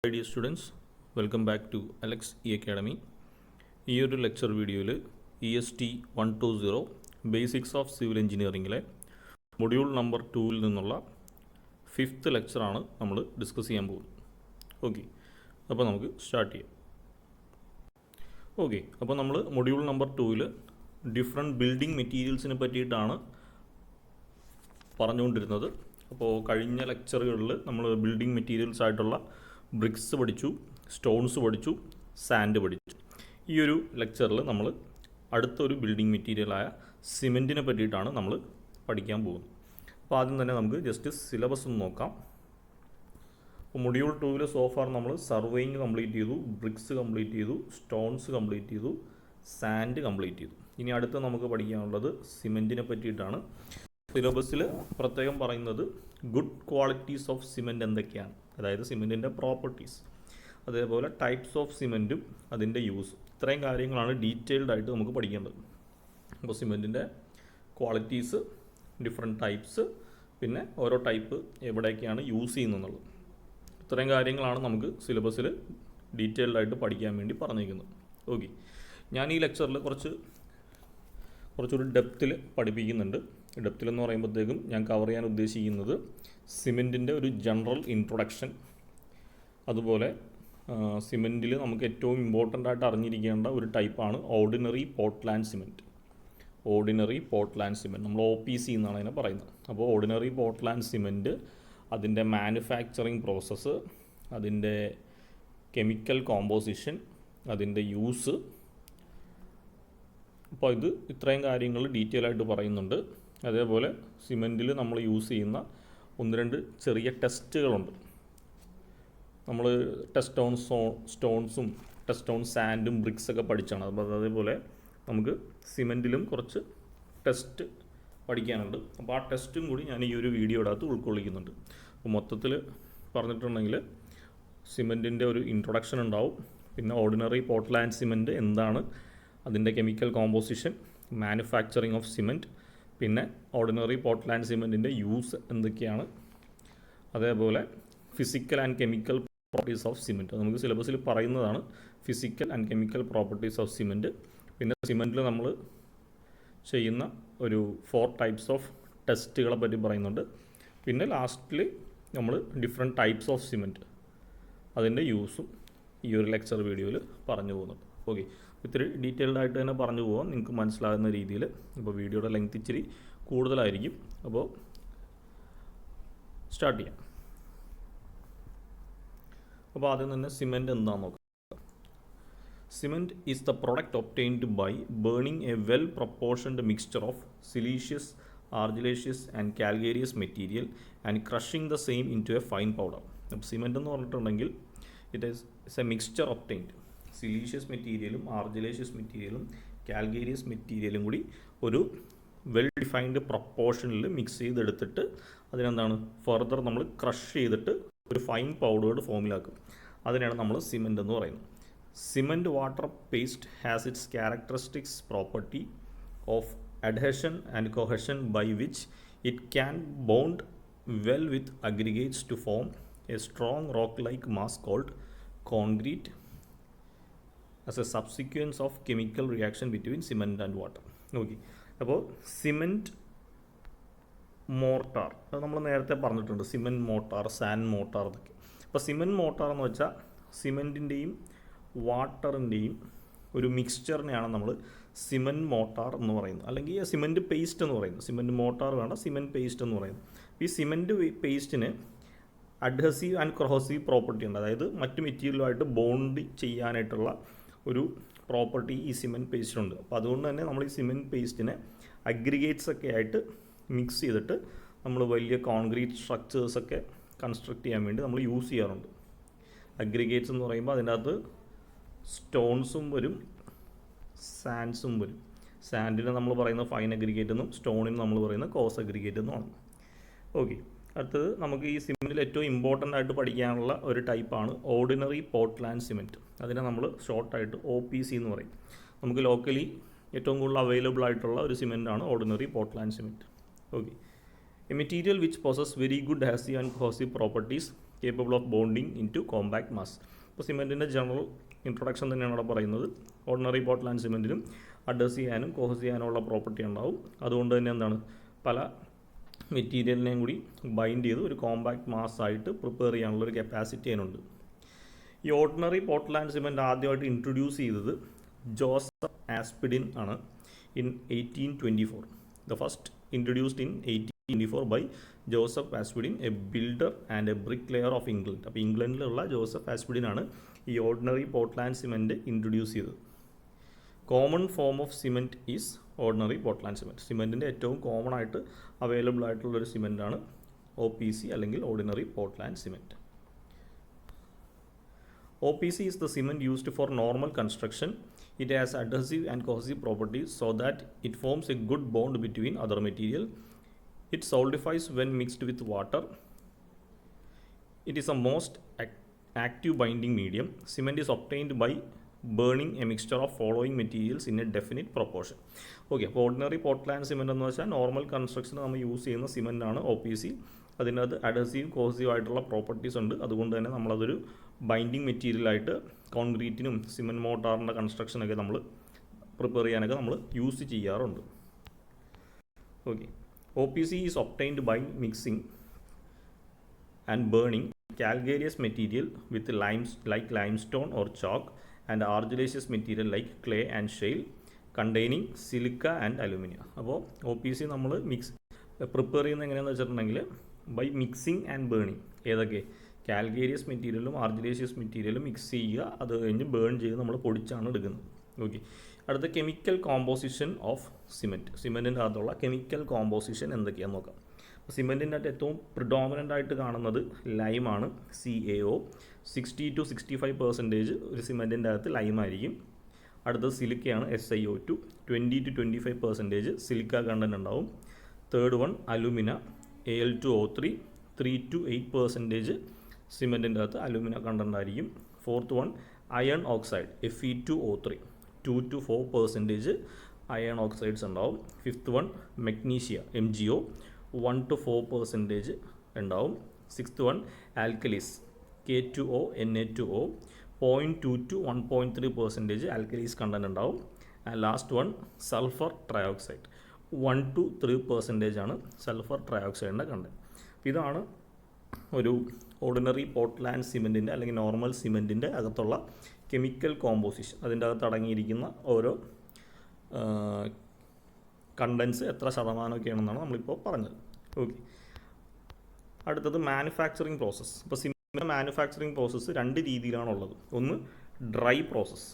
Hi dear students, welcome back to Alex E Academy. ഈ ഒരു lecture വീഡിയോയിൽ EST 120 basics of civil എഞ്ചിനീയറിംഗിലെ module number 2-ൽ നിന്നുള്ള 5th ലെക്ചറാണ് നമ്മൾ ഡിസ്കസ് ചെയ്യാൻ പോകുന്നത്. ഓക്കെ, അപ്പോൾ നമുക്ക് സ്റ്റാർട്ട് ചെയ്യാം. ഓക്കെ, അപ്പോൾ നമ്മൾ മൊഡ്യൂൾ നമ്പർ 2-ൽ ഡിഫറെൻറ്റ് ബിൽഡിംഗ് മെറ്റീരിയൽസിനെ പറ്റിയിട്ടാണ് പറഞ്ഞുകൊണ്ടിരുന്നത്. അപ്പോൾ കഴിഞ്ഞ ലെക്ചറുകളിൽ നമ്മൾ ബിൽഡിംഗ് മെറ്റീരിയൽസ് ആയിട്ടുള്ള ബ്രിക്സ് പഠിച്ചു, സ്റ്റോൺസ് പഠിച്ചു, സാൻഡ് പഠിച്ചു. ഈ ഒരു ലെക്ചറിൽ നമ്മൾ അടുത്തൊരു ബിൽഡിംഗ് മെറ്റീരിയലായ സിമെൻറ്റിനെ പറ്റിയിട്ടാണ് നമ്മൾ പഠിക്കാൻ പോകുന്നത്. അപ്പോൾ ആദ്യം തന്നെ നമുക്ക് ജസ്റ്റ് സിലബസ് ഒന്ന് നോക്കാം. അപ്പോൾ മൊഡ്യൂൾ 2-ൽ സോഫാർ നമ്മൾ സർവേയിങ് കംപ്ലീറ്റ് ചെയ്തു, ബ്രിക്സ് കംപ്ലീറ്റ് ചെയ്തു, സ്റ്റോൺസ് കംപ്ലീറ്റ് ചെയ്തു, സാൻഡ് കംപ്ലീറ്റ് ചെയ്തു. ഇനി അടുത്ത് നമുക്ക് പഠിക്കാനുള്ളത് സിമെൻറ്റിനെ പറ്റിയിട്ടാണ്. സിലബസിൽ പ്രത്യേകം പറയുന്നത് ഗുഡ് ക്വാളിറ്റീസ് ഓഫ് സിമെൻറ്റ് എന്തൊക്കെയാണ്, അതായത് സിമെൻറ്റിൻ്റെ പ്രോപ്പർട്ടീസ്, അതേപോലെ ടൈപ്സ് ഓഫ് സിമെൻറ്റും അതിൻ്റെ യൂസ്, ഇത്രയും കാര്യങ്ങളാണ് ഡീറ്റെയിൽഡ് ആയിട്ട് നമുക്ക് പഠിക്കേണ്ടത്. അപ്പോൾ സിമെൻറ്റിൻ്റെ ക്വാളിറ്റീസ്, ഡിഫറെൻറ്റ് ടൈപ്സ്, പിന്നെ ഓരോ ടൈപ്പ് എവിടെയൊക്കെയാണ് യൂസ് ചെയ്യുന്നതെന്നുള്ളത്, ഇത്രയും കാര്യങ്ങളാണ് നമുക്ക് സിലബസിൽ ഡീറ്റെയിൽഡ് ആയിട്ട് പഠിക്കാൻ വേണ്ടി പറഞ്ഞിരിക്കുന്നത്. ഓക്കെ, ഞാൻ ഈ ലെക്ചറിൽ കുറച്ചൊരു ഡെപ്തിൽ പഠിപ്പിക്കുന്നുണ്ട്. ഡെപ്തിലെന്ന് പറയുമ്പോഴത്തേക്കും ഞാൻ കവർ ചെയ്യാൻ ഉദ്ദേശിക്കുന്നത് സിമെൻറ്റിൻ്റെ ഒരു ജനറൽ ഇൻട്രൊഡക്ഷൻ, അതുപോലെ സിമെൻറ്റിൽ നമുക്ക് ഏറ്റവും ഇമ്പോർട്ടൻ്റ് ആയിട്ട് അറിഞ്ഞിരിക്കേണ്ട ഒരു ടൈപ്പാണ് ordinary Portland cement. Ordinary Portland cement നമ്മൾ OPC എന്നാണ് അതിനെ പറയുന്നത്. അപ്പോൾ ഓർഡിനറി പോർട്ട്ലാൻഡ് സിമെൻറ്റ്, അതിൻ്റെ മാനുഫാക്ചറിങ് പ്രോസസ്സ്, അതിൻ്റെ കെമിക്കൽ കോമ്പോസിഷൻ, അതിൻ്റെ യൂസ്, അപ്പോൾ ഇത്രയും കാര്യങ്ങൾ ഡീറ്റെയിൽ ആയിട്ട് പറയുന്നുണ്ട്. അതേപോലെ സിമെൻറ്റിൽ നമ്മൾ യൂസ് ചെയ്യുന്ന 1-2 ചെറിയ ടെസ്റ്റുകളുണ്ട്. നമ്മൾ സ്റ്റോൺസും ടെസ്റ്റോൺ സാൻഡും ബ്രിക്സൊക്കെ പഠിച്ചാണ്. അപ്പോൾ അതേപോലെ നമുക്ക് സിമെൻറ്റിലും കുറച്ച് ടെസ്റ്റ് പഠിക്കാനുണ്ട്. അപ്പോൾ ആ ടെസ്റ്റും കൂടി ഞാൻ ഈ ഒരു വീഡിയോയുടെ അകത്ത് ഉൾക്കൊള്ളിക്കുന്നുണ്ട്. അപ്പോൾ മൊത്തത്തിൽ പറഞ്ഞിട്ടുണ്ടെങ്കിൽ സിമെൻറ്റിൻ്റെ ഒരു ഇൻട്രൊഡക്ഷൻ ഉണ്ടാവും, പിന്നെ ഓർഡിനറി പോർട്ട്ലാൻഡ് സിമെൻറ്റ് എന്താണ്, അതിൻ്റെ chemical composition, manufacturing of cement, പിന്നെ ഓർഡിനറി പോർട്ട്ലാൻഡ് സിമെൻറ്റിൻ്റെ യൂസ് എന്തൊക്കെയാണ്, അതേപോലെ physical and chemical properties of cement നമുക്ക് സിലബസിൽ പറയുന്നതാണ്. Physical and chemical properties of cement, പിന്നെ സിമെൻറ്റിൽ നമ്മൾ ചെയ്യുന്ന ഒരു 4 ടൈപ്സ് ഓഫ് ടെസ്റ്റുകളെ പറ്റി പറയുന്നുണ്ട്. പിന്നെ ലാസ്റ്റിൽ നമ്മൾ ഡിഫറെൻറ്റ് ടൈപ്സ് ഓഫ് സിമെൻറ്റ്, അതിൻ്റെ യൂസും ഈ ഒരു ലെക്ചർ വീഡിയോയിൽ പറഞ്ഞു പോകുന്നുണ്ട്. ഓക്കെ, ഇത്തിരി ഡീറ്റെയിൽഡ് ആയിട്ട് തന്നെ പറഞ്ഞു പോകാം നിങ്ങൾക്ക് മനസ്സിലാകുന്ന രീതിയിൽ. അപ്പോൾ വീഡിയോയുടെ ലെങ്ത് ഇച്ചിരി കൂടുതലായിരിക്കും. അപ്പോൾ സ്റ്റാർട്ട് ചെയ്യാം. അപ്പോൾ ആദ്യം തന്നെ സിമെൻറ്റ് എന്താണെന്ന് നോക്കാം. Cement is the product obtained by burning a well proportioned mixture of siliceous, argillaceous and calcareous material and crushing the same into a fine powder. അപ്പോൾ സിമെൻറ്റ് എന്ന് പറഞ്ഞിട്ടുണ്ടെങ്കിൽ it is a mixture obtained, siliceous മെറ്റീരിയലും argillaceous മെറ്റീരിയലും calcareous മെറ്റീരിയലും കൂടി ഒരു well defined പ്രൊപ്പോർഷനിൽ mix ചെയ്തെടുത്തിട്ട് അതിനെന്താണ് ഫർദർ നമ്മൾ ക്രഷ് ചെയ്തിട്ട് ഒരു ഫൈൻ പൗഡേർഡ് ഫോമിലാക്കും. അതിനാണ് നമ്മൾ സിമെൻറ്റ് എന്ന് പറയുന്നത്. Cement water paste has it's characteristics property of adhesion and cohesion by which it can bond well with aggregates to form a strong rock-like mass called concrete as a subsequence of chemical reaction between cement and water. Okay, അപ്പോൾ cement mortar അത് നമ്മൾ നേരത്തെ പറഞ്ഞിട്ടുണ്ട്. Cement mortar, sand mortar എന്നൊക്കെ. അപ്പോൾ cement mortar എന്ന് വെച്ചാൽ സിമെൻറ്റിൻ്റെയും വാട്ടറിൻ്റെയും ഒരു മിക്സ്ചറിനെയാണ് നമ്മൾ സിമെൻറ്റ് മോർട്ടാർ എന്ന് പറയുന്നത്, അല്ലെങ്കിൽ സിമെൻറ്റ് പേസ്റ്റ് എന്ന് പറയുന്നത്. സിമെൻറ്റ് മോർട്ടാർ വേണ്ട, സിമെൻറ്റ് പേസ്റ്റ് എന്ന് പറയുന്നത്. ഈ സിമെൻറ്റ് പേസ്റ്റിന് അഡ്ഹസീവ് ആൻഡ് കൊഹസീവ് പ്രോപ്പർട്ടി ഉണ്ട്, അതായത് മറ്റു മെറ്റീരിയലുമായിട്ട് ബോണ്ട് ചെയ്യാനായിട്ടുള്ള ഒരു പ്രോപ്പർട്ടി ഈ സിമെൻറ്റ് പേസ്റ്റിനുണ്ട്. അപ്പോൾ അതുകൊണ്ട് തന്നെ നമ്മൾ ഈ സിമെൻറ്റ് പേസ്റ്റിനെ അഗ്രിഗേറ്റ്സ് ഒക്കെ ആയിട്ട് മിക്സ് ചെയ്തിട്ട് നമ്മൾ വലിയ കോൺക്രീറ്റ് സ്ട്രക്ചേഴ്സൊക്കെ കൺസ്ട്രക്ട് ചെയ്യാൻ വേണ്ടി നമ്മൾ യൂസ് ചെയ്യാറുണ്ട്. അഗ്രിഗേറ്റ്സ് എന്ന് പറയുമ്പോൾ അതിൻ്റെ അകത്ത് സ്റ്റോൺസും വരും, സാൻഡ്സും വരും. സാൻഡിന് നമ്മൾ പറയുന്ന ഫൈൻ അഗ്രിഗേറ്റ് എന്നും സ്റ്റോണിന് നമ്മൾ പറയുന്ന കോസ് അഗ്രിഗേറ്റ് എന്നുമാണ്. ഓക്കെ, അടുത്തത് നമുക്ക് ഈ സിമെൻറ്റിൽ ഏറ്റവും ഇമ്പോർട്ടൻ്റ് ആയിട്ട് പഠിക്കാനുള്ള ഒരു ടൈപ്പാണ് ഓർഡിനറി പോർട്ട്ലാൻഡ് സിമെൻറ്റ്. അതിനെ നമ്മൾ ഷോർട്ടായിട്ട് OPC എന്ന് പറയും. നമുക്ക് ലോക്കലി ഏറ്റവും കൂടുതൽ അവൈലബിൾ ആയിട്ടുള്ള ഒരു സിമെൻറ്റാണ് ordinary Portland cement. Okay, a material which possess very good adhesive and cohesive properties capable of bonding into compact mass. ഇപ്പോൾ സിമെൻറ്റിൻ്റെ ജനറൽ ഇൻട്രൊഡക്ഷൻ തന്നെയാണ് അവിടെ പറയുന്നത്. ഓർഡിനറി പോർട്ട്ലാൻഡ് സിമെൻറ്റിനും അഡ്ഹസ് ചെയ്യാനും കോഹസ് ചെയ്യാനുള്ള പ്രോപ്പർട്ടി ഉണ്ടാവും. അതുകൊണ്ട് തന്നെ എന്താണ്, പല മെറ്റീരിയലിനെയും കൂടി ബൈൻഡ് ചെയ്ത് ഒരു കോമ്പാക്ട് മാസ് ആയിട്ട് പ്രിപ്പയർ ചെയ്യാനുള്ളൊരു കപ്പാസിറ്റി അതിനുണ്ട്. ഈ ഓർഡിനറി പോർട്ട്ലാൻഡ് സിമെൻറ്റ് ആദ്യമായിട്ട് ഇൻട്രൊഡ്യൂസ് ചെയ്തത് ജോസഫ് ആസ്പിഡിൻ ആണ് in 1824. The first introduced in 1824 by Joseph Aspdin, a builder and a bricklayer of England. അപ്പോൾ ഇംഗ്ലണ്ടിലുള്ള ജോസഫ് ആസ്പിഡിൻ ആണ് ഈ ഓർഡിനറി പോർട്ട്ലാൻഡ് സിമെൻറ്റ് ഇൻട്രൊഡ്യൂസ് ചെയ്തത്. Common form of cement is ordinary Portland cement. സിമെൻറ്റിൻ്റെ ഏറ്റവും common ആയിട്ട് available ആയിട്ടുള്ളൊരു സിമെൻറ്റാണ് OPC അല്ലെങ്കിൽ ordinary Portland cement. OPC is the cement used for normal construction. It has adhesive and cohesive properties so that it forms a good bond between other material. It solidifies when mixed with water. It is a most active binding medium. Cement is obtained by burning a mixture of following materials in a definite proportion. Okay, അപ്പോൾ ordinary Portland cement എന്ന് വെച്ചാൽ normal കൺസ്ട്രക്ഷന് നമ്മൾ use ചെയ്യുന്ന സിമെൻറ്റാണ് OPC. അതിനകത്ത് അഡഹസീവ് cohesive ആയിട്ടുള്ള properties ഉണ്ട്. അതുകൊണ്ട് തന്നെ നമ്മളതൊരു ബൈൻഡിങ് മെറ്റീരിയലായിട്ട് കോൺക്രീറ്റിനും സിമെൻറ്റ് മോട്ടാറിൻ്റെ കൺസ്ട്രക്ഷനൊക്കെ നമ്മൾ പ്രിപ്പയർ ചെയ്യാനൊക്കെ നമ്മൾ യൂസ് ചെയ്യാറുണ്ട്. Okay, OPC is obtained by mixing and burning calcareous material with limestone or chalk and argillaceous material like clay and shale containing silica and alumina. അപ്പോൾ OPC നമ്മൾ prepare ചെയ്യുന്നത് എങ്ങനെയാണെന്ന് വെച്ചിട്ടുണ്ടെങ്കിൽ by mixing and burning. ഏതൊക്കെ? Calcareous മെറ്റീരിയലും argillaceous മെറ്റീരിയലും mix ചെയ്യുക, അത് കഴിഞ്ഞ് ബേൺ ചെയ്ത് നമ്മൾ പൊടിച്ചാണ് എടുക്കുന്നത്. ഓക്കെ, അടുത്ത കെമിക്കൽ കോമ്പോസിഷൻ ഓഫ് സിമെൻറ്റ്. സിമെൻറ്റിൻ്റെ അകത്തുള്ള കെമിക്കൽ കോമ്പോസിഷൻ എന്തൊക്കെയാണെന്ന് നോക്കാം. സിമെൻറ്റിൻ്റെ അകത്ത് ഏറ്റവും പ്രിഡോമിനൻ്റ് ആയിട്ട് കാണുന്നത് ലൈമാണ്, CaO. 60-65% ഒരു സിമെൻറ്റിൻ്റെ അകത്ത് ലൈമായിരിക്കും. അടുത്തത് സിലിക്കയാണ്, SiO2. 20-25% സിലിക്ക കണ്ടൻറ്റ് ഉണ്ടാവും. Third one alumina, Al2O3. 3-8% സിമെൻറ്റിൻ്റെ അകത്ത് അലുമിന കണ്ടൻ്റ് ആയിരിക്കും. Fourth one iron oxide, Fe2O3. 2-4% iron oxides ഉണ്ടാവും. Fifth one magnesia, MgO. 1-4% ഉണ്ടാവും. Sixth one alkalis, K2O, Na2O. 0.2-1.3% alkalis content ഉണ്ടാവും. And last one sulphur trioxide. 1-3% ആണ് sulphur ട്രയോക്സൈഡിൻ്റെ content. ഇതാണ് ഒരു ordinary Portland സിമെൻറ്റിൻ്റെ അല്ലെങ്കിൽ നോർമൽ സിമെൻറ്റിൻ്റെ അകത്തുള്ള കെമിക്കൽ കോമ്പോസിഷൻ. അതിൻ്റെ അകത്ത് അടങ്ങിയിരിക്കുന്ന ഓരോ കണ്ടൻസ് എത്ര ശതമാനമൊക്കെയാണെന്നാണ് നമ്മളിപ്പോൾ പറഞ്ഞത്. ഓക്കെ, അടുത്തത് മാനുഫാക്ചറിങ് പ്രോസസ്സ്. ഇപ്പോൾ സിമെൻറ്റ് മാനുഫാക്ചറിങ് പ്രോസസ്സ് രണ്ട് രീതിയിലാണുള്ളത്. ഒന്ന് ഡ്രൈ പ്രോസസ്സ്,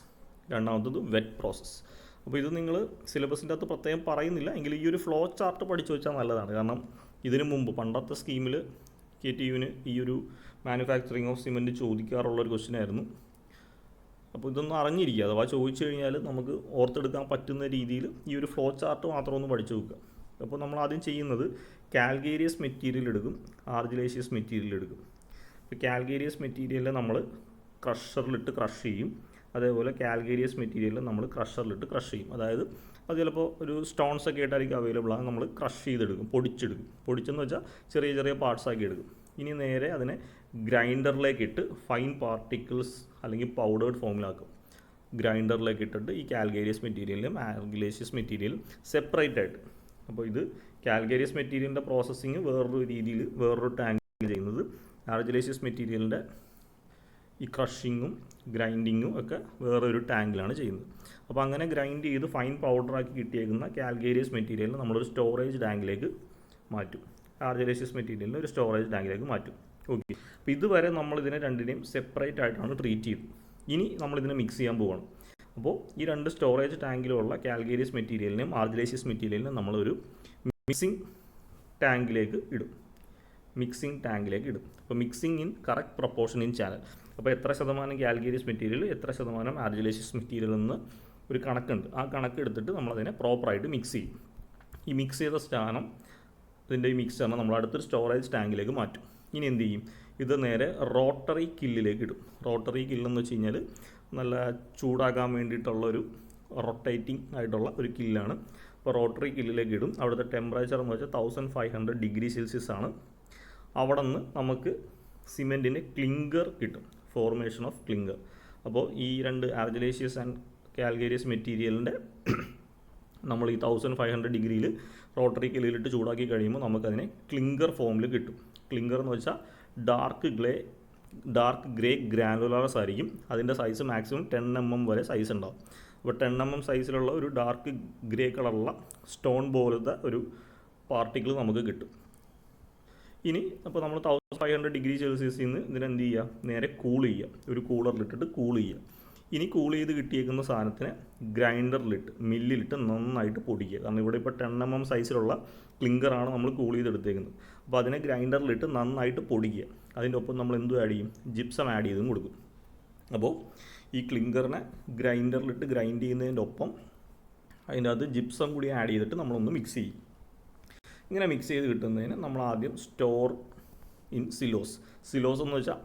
രണ്ടാമത്തത് വെറ്റ് പ്രോസസ്സ്. അപ്പോൾ ഇത് നിങ്ങൾ സിലബസിൻ്റെ അകത്ത് പ്രത്യേകം പറയുന്നില്ല, എങ്കിലും ഈ ഒരു ഫ്ലോ ചാർട്ട് പഠിച്ചു വെച്ചാൽ നല്ലതാണ്. കാരണം ഇതിനു മുമ്പ് പണ്ടത്തെ സ്കീമിൽ KTUവിന് ഈ ഒരു മാനുഫാക്ചറിങ് ഓഫ് സിമെൻറ്റ് ചോദിക്കാറുള്ളൊരു ക്വസ്റ്റ്യൻ ആയിരുന്നു. അപ്പോൾ ഇതൊന്നും അറിഞ്ഞിരിക്കുക, അഥവാ ചോദിച്ചു കഴിഞ്ഞാൽ നമുക്ക് ഓർത്തെടുക്കാൻ പറ്റുന്ന രീതിയിൽ ഈ ഒരു ഫ്ലോ ചാർട്ട് മാത്രം ഒന്ന് പഠിച്ചു വെക്കുക. അപ്പോൾ നമ്മൾ ആദ്യം ചെയ്യുന്നത് കാൽക്കേരിയസ് മെറ്റീരിയൽ എടുക്കും, ആർജിലേഷ്യസ് മെറ്റീരിയൽ എടുക്കും. ഇപ്പോൾ കാൽക്കേരിയസ് മെറ്റീരിയൽ നമ്മൾ ക്രഷറിലിട്ട് ക്രഷ് ചെയ്യും. അതേപോലെ കാൽക്കേരിയസ് മെറ്റീരിയൽ നമ്മൾ ക്രഷറിലിട്ട് ക്രഷ് ചെയ്യും. അതായത് അത് ചിലപ്പോൾ ഒരു സ്റ്റോൺസ് ഒക്കെ ആയിട്ടായിരിക്കും അവൈലബിൾ ആണ്. നമ്മൾ ക്രഷ് ചെയ്തെടുക്കും, പൊടിച്ചെടുക്കും. പൊടിച്ചെന്ന് വെച്ചാൽ ചെറിയ ചെറിയ പാർട്സ് ആക്കി എടുക്കും. ഇനി നേരെ അതിനെ ഗ്രൈൻഡറിലേക്ക് ഇട്ട് ഫൈൻ പാർട്ടിക്കിൾസ് അല്ലെങ്കിൽ പൗഡേർഡ് ഫോമിലാക്കും. ഗ്രൈൻഡറിലേക്ക് ഇട്ടിട്ട് ഈ കാൽക്കേരിയസ് മെറ്റീരിയലും ആർജിലേഷ്യസ് മെറ്റീരിയലും സെപ്പറേറ്റ് ആയിട്ട്. അപ്പോൾ ഇത് കാൽക്കേരിയസ് മെറ്റീരിയലിൻ്റെ പ്രോസസ്സിങ് വേറൊരു രീതിയിൽ വേറൊരു ടാങ്കിൽ ചെയ്യുന്നത്, ആർജിലേഷ്യസ് മെറ്റീരിയലിൻ്റെ ഈ ക്രഷിങ്ങും ഗ്രൈൻഡിങ്ങും ഒക്കെ വേറൊരു ടാങ്കിലാണ് ചെയ്യുന്നത്. അപ്പോൾ അങ്ങനെ ഗ്രൈൻഡ് ചെയ്ത് ഫൈൻ പൗഡറാക്കി കിട്ടിയേക്കുന്ന കാൽക്കേരിയസ് മെറ്റീരിയലിന് നമ്മളൊരു സ്റ്റോറേജ് ടാങ്കിലേക്ക് മാറ്റും. ആർജിലേഷ്യസ് മെറ്റീരിയലിന് ഒരു സ്റ്റോറേജ് ടാങ്കിലേക്ക് മാറ്റും. ഓക്കെ, അപ്പോൾ ഇതുവരെ നമ്മളിതിനെ രണ്ടിനെയും സെപ്പറേറ്റ് ആയിട്ടാണ് ട്രീറ്റ് ചെയ്തത്. ഇനി നമ്മളിതിനെ മിക്സ് ചെയ്യാൻ പോവുകയാണ്. അപ്പോൾ ഈ രണ്ട് സ്റ്റോറേജ് ടാങ്കിലുള്ള കാൽക്കേരിയസ് മെറ്റീരിയലിനെയും ആർജിലേഷ്യസ് മെറ്റീരിയലിനും നമ്മളൊരു മിക്സിംഗ് ടാങ്കിലേക്ക് ഇടും. അപ്പോൾ mixing in correct proportion in channel. അപ്പോൾ എത്ര ശതമാനം കാൽക്കേരിയസ് മെറ്റീരിയൽ, എത്ര ശതമാനം ആർജിലേഷ്യസ് മെറ്റീരിയൽ എന്ന് ഒരു കണക്കുണ്ട്. ആ കണക്ക് എടുത്തിട്ട് നമ്മളതിനെ പ്രോപ്പറായിട്ട് മിക്സ് ചെയ്യും. ഈ മിക്സ് ചെയ്ത സ്ഥാനം ഇതിൻ്റെ ഈ മിക്സറിനെ നമ്മൾ അടുത്തൊരു സ്റ്റോറേജ് ടാങ്കിലേക്ക് മാറ്റും. ഇനി എന്ത് ചെയ്യും? ഇത് നേരെ റോട്ടറി കില്ലിലേക്ക് ഇടും. റോട്ടറി കില്ലെന്ന് വെച്ച് കഴിഞ്ഞാൽ നല്ല ചൂടാക്കാൻ വേണ്ടിയിട്ടുള്ളൊരു റൊട്ടേറ്റിംഗ് ആയിട്ടുള്ള ഒരു കില്ലാണ്. അപ്പോൾ റോട്ടറി കില്ലിലേക്ക് ഇടും. അവിടുത്തെ ടെമ്പറേച്ചർ എന്ന് വെച്ചാൽ 1500 ഡിഗ്രി സെൽഷ്യസ് ആണ്. അവിടെ നിന്ന് നമുക്ക് സിമെൻറ്റിൻ്റെ ക്ലിങ്കർ കിട്ടും, ഫോർമേഷൻ ഓഫ് ക്ലിങ്കർ. അപ്പോൾ ഈ രണ്ട് ആർജിലേഷ്യസ് ആൻഡ് കാൽക്കേരിയസ് മെറ്റീരിയലിൻ്റെ നമ്മൾ ഈ 1500 ഡിഗ്രിയിൽ റോട്ടറി കില്ലിലിട്ട് ചൂടാക്കി കഴിയുമ്പോൾ നമുക്കതിനെ ക്ലിങ്കർ ഫോമിൽ കിട്ടും. ക്ലിങ്കർ എന്ന് വെച്ചാൽ ഡാർക്ക് ഗ്രേ ഗ്രാനുലാറസ് ആയിരിക്കും. അതിൻ്റെ സൈസ് മാക്സിമം 10 mm വരെ സൈസ് ഉണ്ടാവും. അപ്പോൾ 10 mm സൈസിലുള്ള ഒരു ഡാർക്ക് ഗ്രേ കളറുള്ള സ്റ്റോൺ പോലത്തെ ഒരു പാർട്ടിക്കിൾ നമുക്ക് കിട്ടും. ഇനി അപ്പോൾ നമ്മൾ 1500 ഡിഗ്രി സെൽഷ്യസിൽ നിന്ന് ഇതിനെന്ത് ചെയ്യുക, നേരെ കൂൾ ചെയ്യുക, ഒരു കൂളറിലിട്ടിട്ട് കൂൾ ചെയ്യുക. ഇനി കൂൾ ചെയ്ത് കിട്ടിയേക്കുന്ന സാധനത്തിനെ ഗ്രൈൻഡറിലിട്ട് മില്ലിലിട്ട് നന്നായിട്ട് പൊടിക്കുക. കാരണം ഇവിടെ ഇപ്പോൾ 10 mm സൈസിലുള്ള ക്ലിങ്കറാണ് നമ്മൾ കൂൾ ചെയ്തെടുത്തേക്കുന്നത്. അപ്പോൾ അതിനെ ഗ്രൈൻഡറിലിട്ട് നന്നായിട്ട് പൊടിക്കുക. അതിൻ്റെ ഒപ്പം നമ്മൾ എന്തും ആഡ് ചെയ്യും, ജിപ്സം ആഡ് ചെയ്തും കൊടുക്കും. അപ്പോൾ ഈ ക്ലിങ്കറിനെ ഗ്രൈൻഡറിലിട്ട് ഗ്രൈൻഡ് ചെയ്യുന്നതിൻ്റെ ഒപ്പം അതിൻ്റെ അകത്ത് ജിപ്സം കൂടി ആഡ് ചെയ്തിട്ട് നമ്മളൊന്ന് മിക്സ് ചെയ്യും. ഇങ്ങനെ മിക്സ് ചെയ്ത് കിട്ടുന്നതിന് നമ്മൾ ആദ്യം സ്റ്റോർ ഇൻ സിലോസ്. സിലോസ് എന്ന് വെച്ചാൽ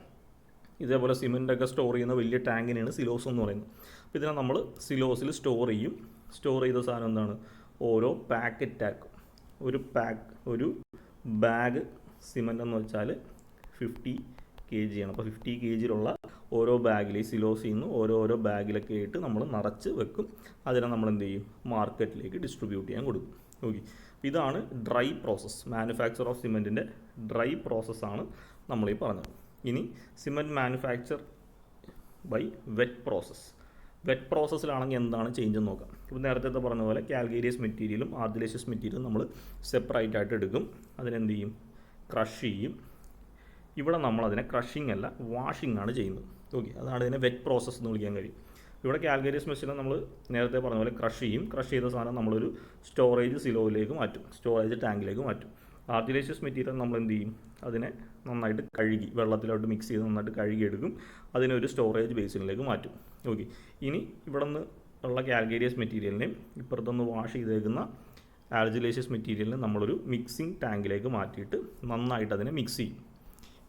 ഇതേപോലെ സിമെൻറ്റൊക്കെ സ്റ്റോർ ചെയ്യുന്ന വലിയ ടാങ്കിനെയാണ് സിലോസ് എന്ന് പറയുന്നത്. അപ്പോൾ ഇതിനെ നമ്മൾ സിലോസിൽ സ്റ്റോർ ചെയ്യും. സ്റ്റോർ ചെയ്ത സാധനം എന്താണ്, ഓരോ പാക്കറ്റാക്കും. ഒരു ബാഗ് സിമെൻ്റ് എന്ന് വെച്ചാൽ 50 kg ആണ്. അപ്പോൾ 50 kgയിലുള്ള ഓരോ ബാഗിൽ ഈ സിലോസിൽ നിന്ന് ഓരോരോ ബാഗിലൊക്കെ ആയിട്ട് നമ്മൾ നിറച്ച് വെക്കും. അതിനെ നമ്മൾ എന്ത് ചെയ്യും, മാർക്കറ്റിലേക്ക് ഡിസ്ട്രിബ്യൂട്ട് ചെയ്യാൻ കൊടുക്കും. ഓക്കെ, ഇതാണ് ഡ്രൈ പ്രോസസ്സ്. മാനുഫാക്ചർ ഓഫ് സിമെൻറ്റിൻ്റെ ഡ്രൈ പ്രോസസ്സാണ് നമ്മളീ പറഞ്ഞത്. ഇനി cement manufacture by wet process. Wet പ്രോസസ്സിലാണെങ്കിൽ എന്താണ് ചേഞ്ച് എന്ന് നോക്കാം. ഇപ്പോൾ നേരത്തെ പറഞ്ഞ പോലെ കാൽക്കേരിയസ് മെറ്റീരിയലും ആർജിലേഷ്യസ് മെറ്റീരിയലും നമ്മൾ സെപ്പറേറ്റ് ആയിട്ട് എടുക്കും. അതിനെന്ത് ചെയ്യും, ക്രഷ് ചെയ്യും. ഇവിടെ നമ്മളതിനെ ക്രഷിംഗ് അല്ല വാഷിംഗ് ആണ് ചെയ്യുന്നത്. ഓക്കെ, അതാണ് ഇതിനെ വെറ്റ് പ്രോസസ്സ് എന്ന് വിളിക്കാൻ കഴിയും. ഇവിടെ കാൽക്കേരിയസ് മെറ്റീരിയൽ നമ്മൾ നേരത്തെ പറഞ്ഞ പോലെ ക്രഷ് ചെയ്യും. ക്രഷ് ചെയ്ത സാധനം നമ്മളൊരു സ്റ്റോറേജ് സിലോയിലേക്ക് മാറ്റും, സ്റ്റോറേജ് ടാങ്കിലേക്ക് മാറ്റും. ആർജിലേഷ്യസ് മെറ്റീരിയൽ നമ്മൾ എന്ത് ചെയ്യും, അതിനെ നന്നായിട്ട് കഴുകി വെള്ളത്തിലോട്ട് മിക്സ് ചെയ്ത് നന്നായിട്ട് കഴുകിയെടുക്കും. അതിനെ ഒരു സ്റ്റോറേജ് ബേസിനിലേക്ക് മാറ്റും. ഓക്കെ, ഇനി ഇവിടെ നിന്ന് ഉള്ള കാൽക്കേരിയസ് മെറ്റീരിയലിനെയും ഇപ്പുറത്തൊന്ന് വാഷ് ചെയ്തേക്കുന്ന ആർജിലേഷ്യസ് മെറ്റീരിയലിനെ നമ്മളൊരു മിക്സിംഗ് ടാങ്കിലേക്ക് മാറ്റിയിട്ട് നന്നായിട്ട് അതിനെ മിക്സ് ചെയ്യും.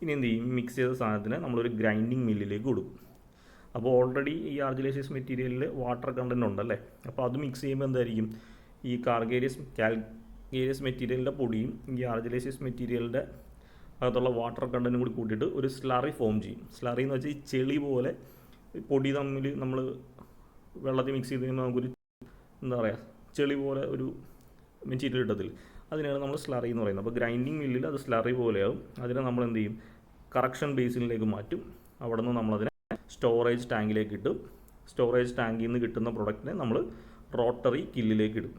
ഇനി എന്ത് ചെയ്യും, മിക്സ് ചെയ്ത സാധനത്തിനെ നമ്മളൊരു ഗ്രൈൻഡിങ് മില്ലിലേക്ക് കൊടുക്കും. അപ്പോൾ ഓൾറെഡി ഈ ആർജിലേഷ്യസ് മെറ്റീരിയലിൽ വാട്ടർ കണ്ടൻറ്റ് ഉണ്ടല്ലേ, അപ്പോൾ അത് മിക്സ് ചെയ്യുമ്പോൾ എന്തായിരിക്കും, ഈ കാൽക്കേരിയസ് മെറ്റീരിയലിൻ്റെ പൊടിയും ഈ ആർജിലേഷ്യസ് മെറ്റീരിയലിൻ്റെ അകത്തുള്ള വാട്ടർ കണ്ടൻറ്റും കൂടി കൂട്ടിയിട്ട് ഒരു സ്ലറി ഫോം ചെയ്യും. സ്ലറി എന്ന് വെച്ചാൽ ഈ ചെളി പോലെ പൊടി തമ്മിൽ നമ്മൾ വെള്ളത്തിൽ മിക്സ് ചെയ്ത് കഴിയുമ്പോൾ നമുക്കൊരു എന്താ പറയുക, ചെളി പോലെ ഒരു മെറ്റീരിയൽ കിട്ടത്തില്ല. അതിനാണ് നമ്മൾ സ്ലറി എന്ന് പറയുന്നത്. അപ്പോൾ ഗ്രൈൻഡിങ് മില്ലിൽ അത് സ്ലറി പോലെയാവും. അതിനെ നമ്മൾ എന്ത് ചെയ്യും, കറക്ഷൻ ബേസിനിലേക്ക് മാറ്റും. അവിടെ നിന്ന് നമ്മളതിനെ സ്റ്റോറേജ് ടാങ്കിലേക്ക് ഇട്ടും. സ്റ്റോറേജ് ടാങ്കിൽ നിന്ന് കിട്ടുന്ന പ്രൊഡക്റ്റിനെ നമ്മൾ റോട്ടറി കില്ലിലേക്ക് ഇടും.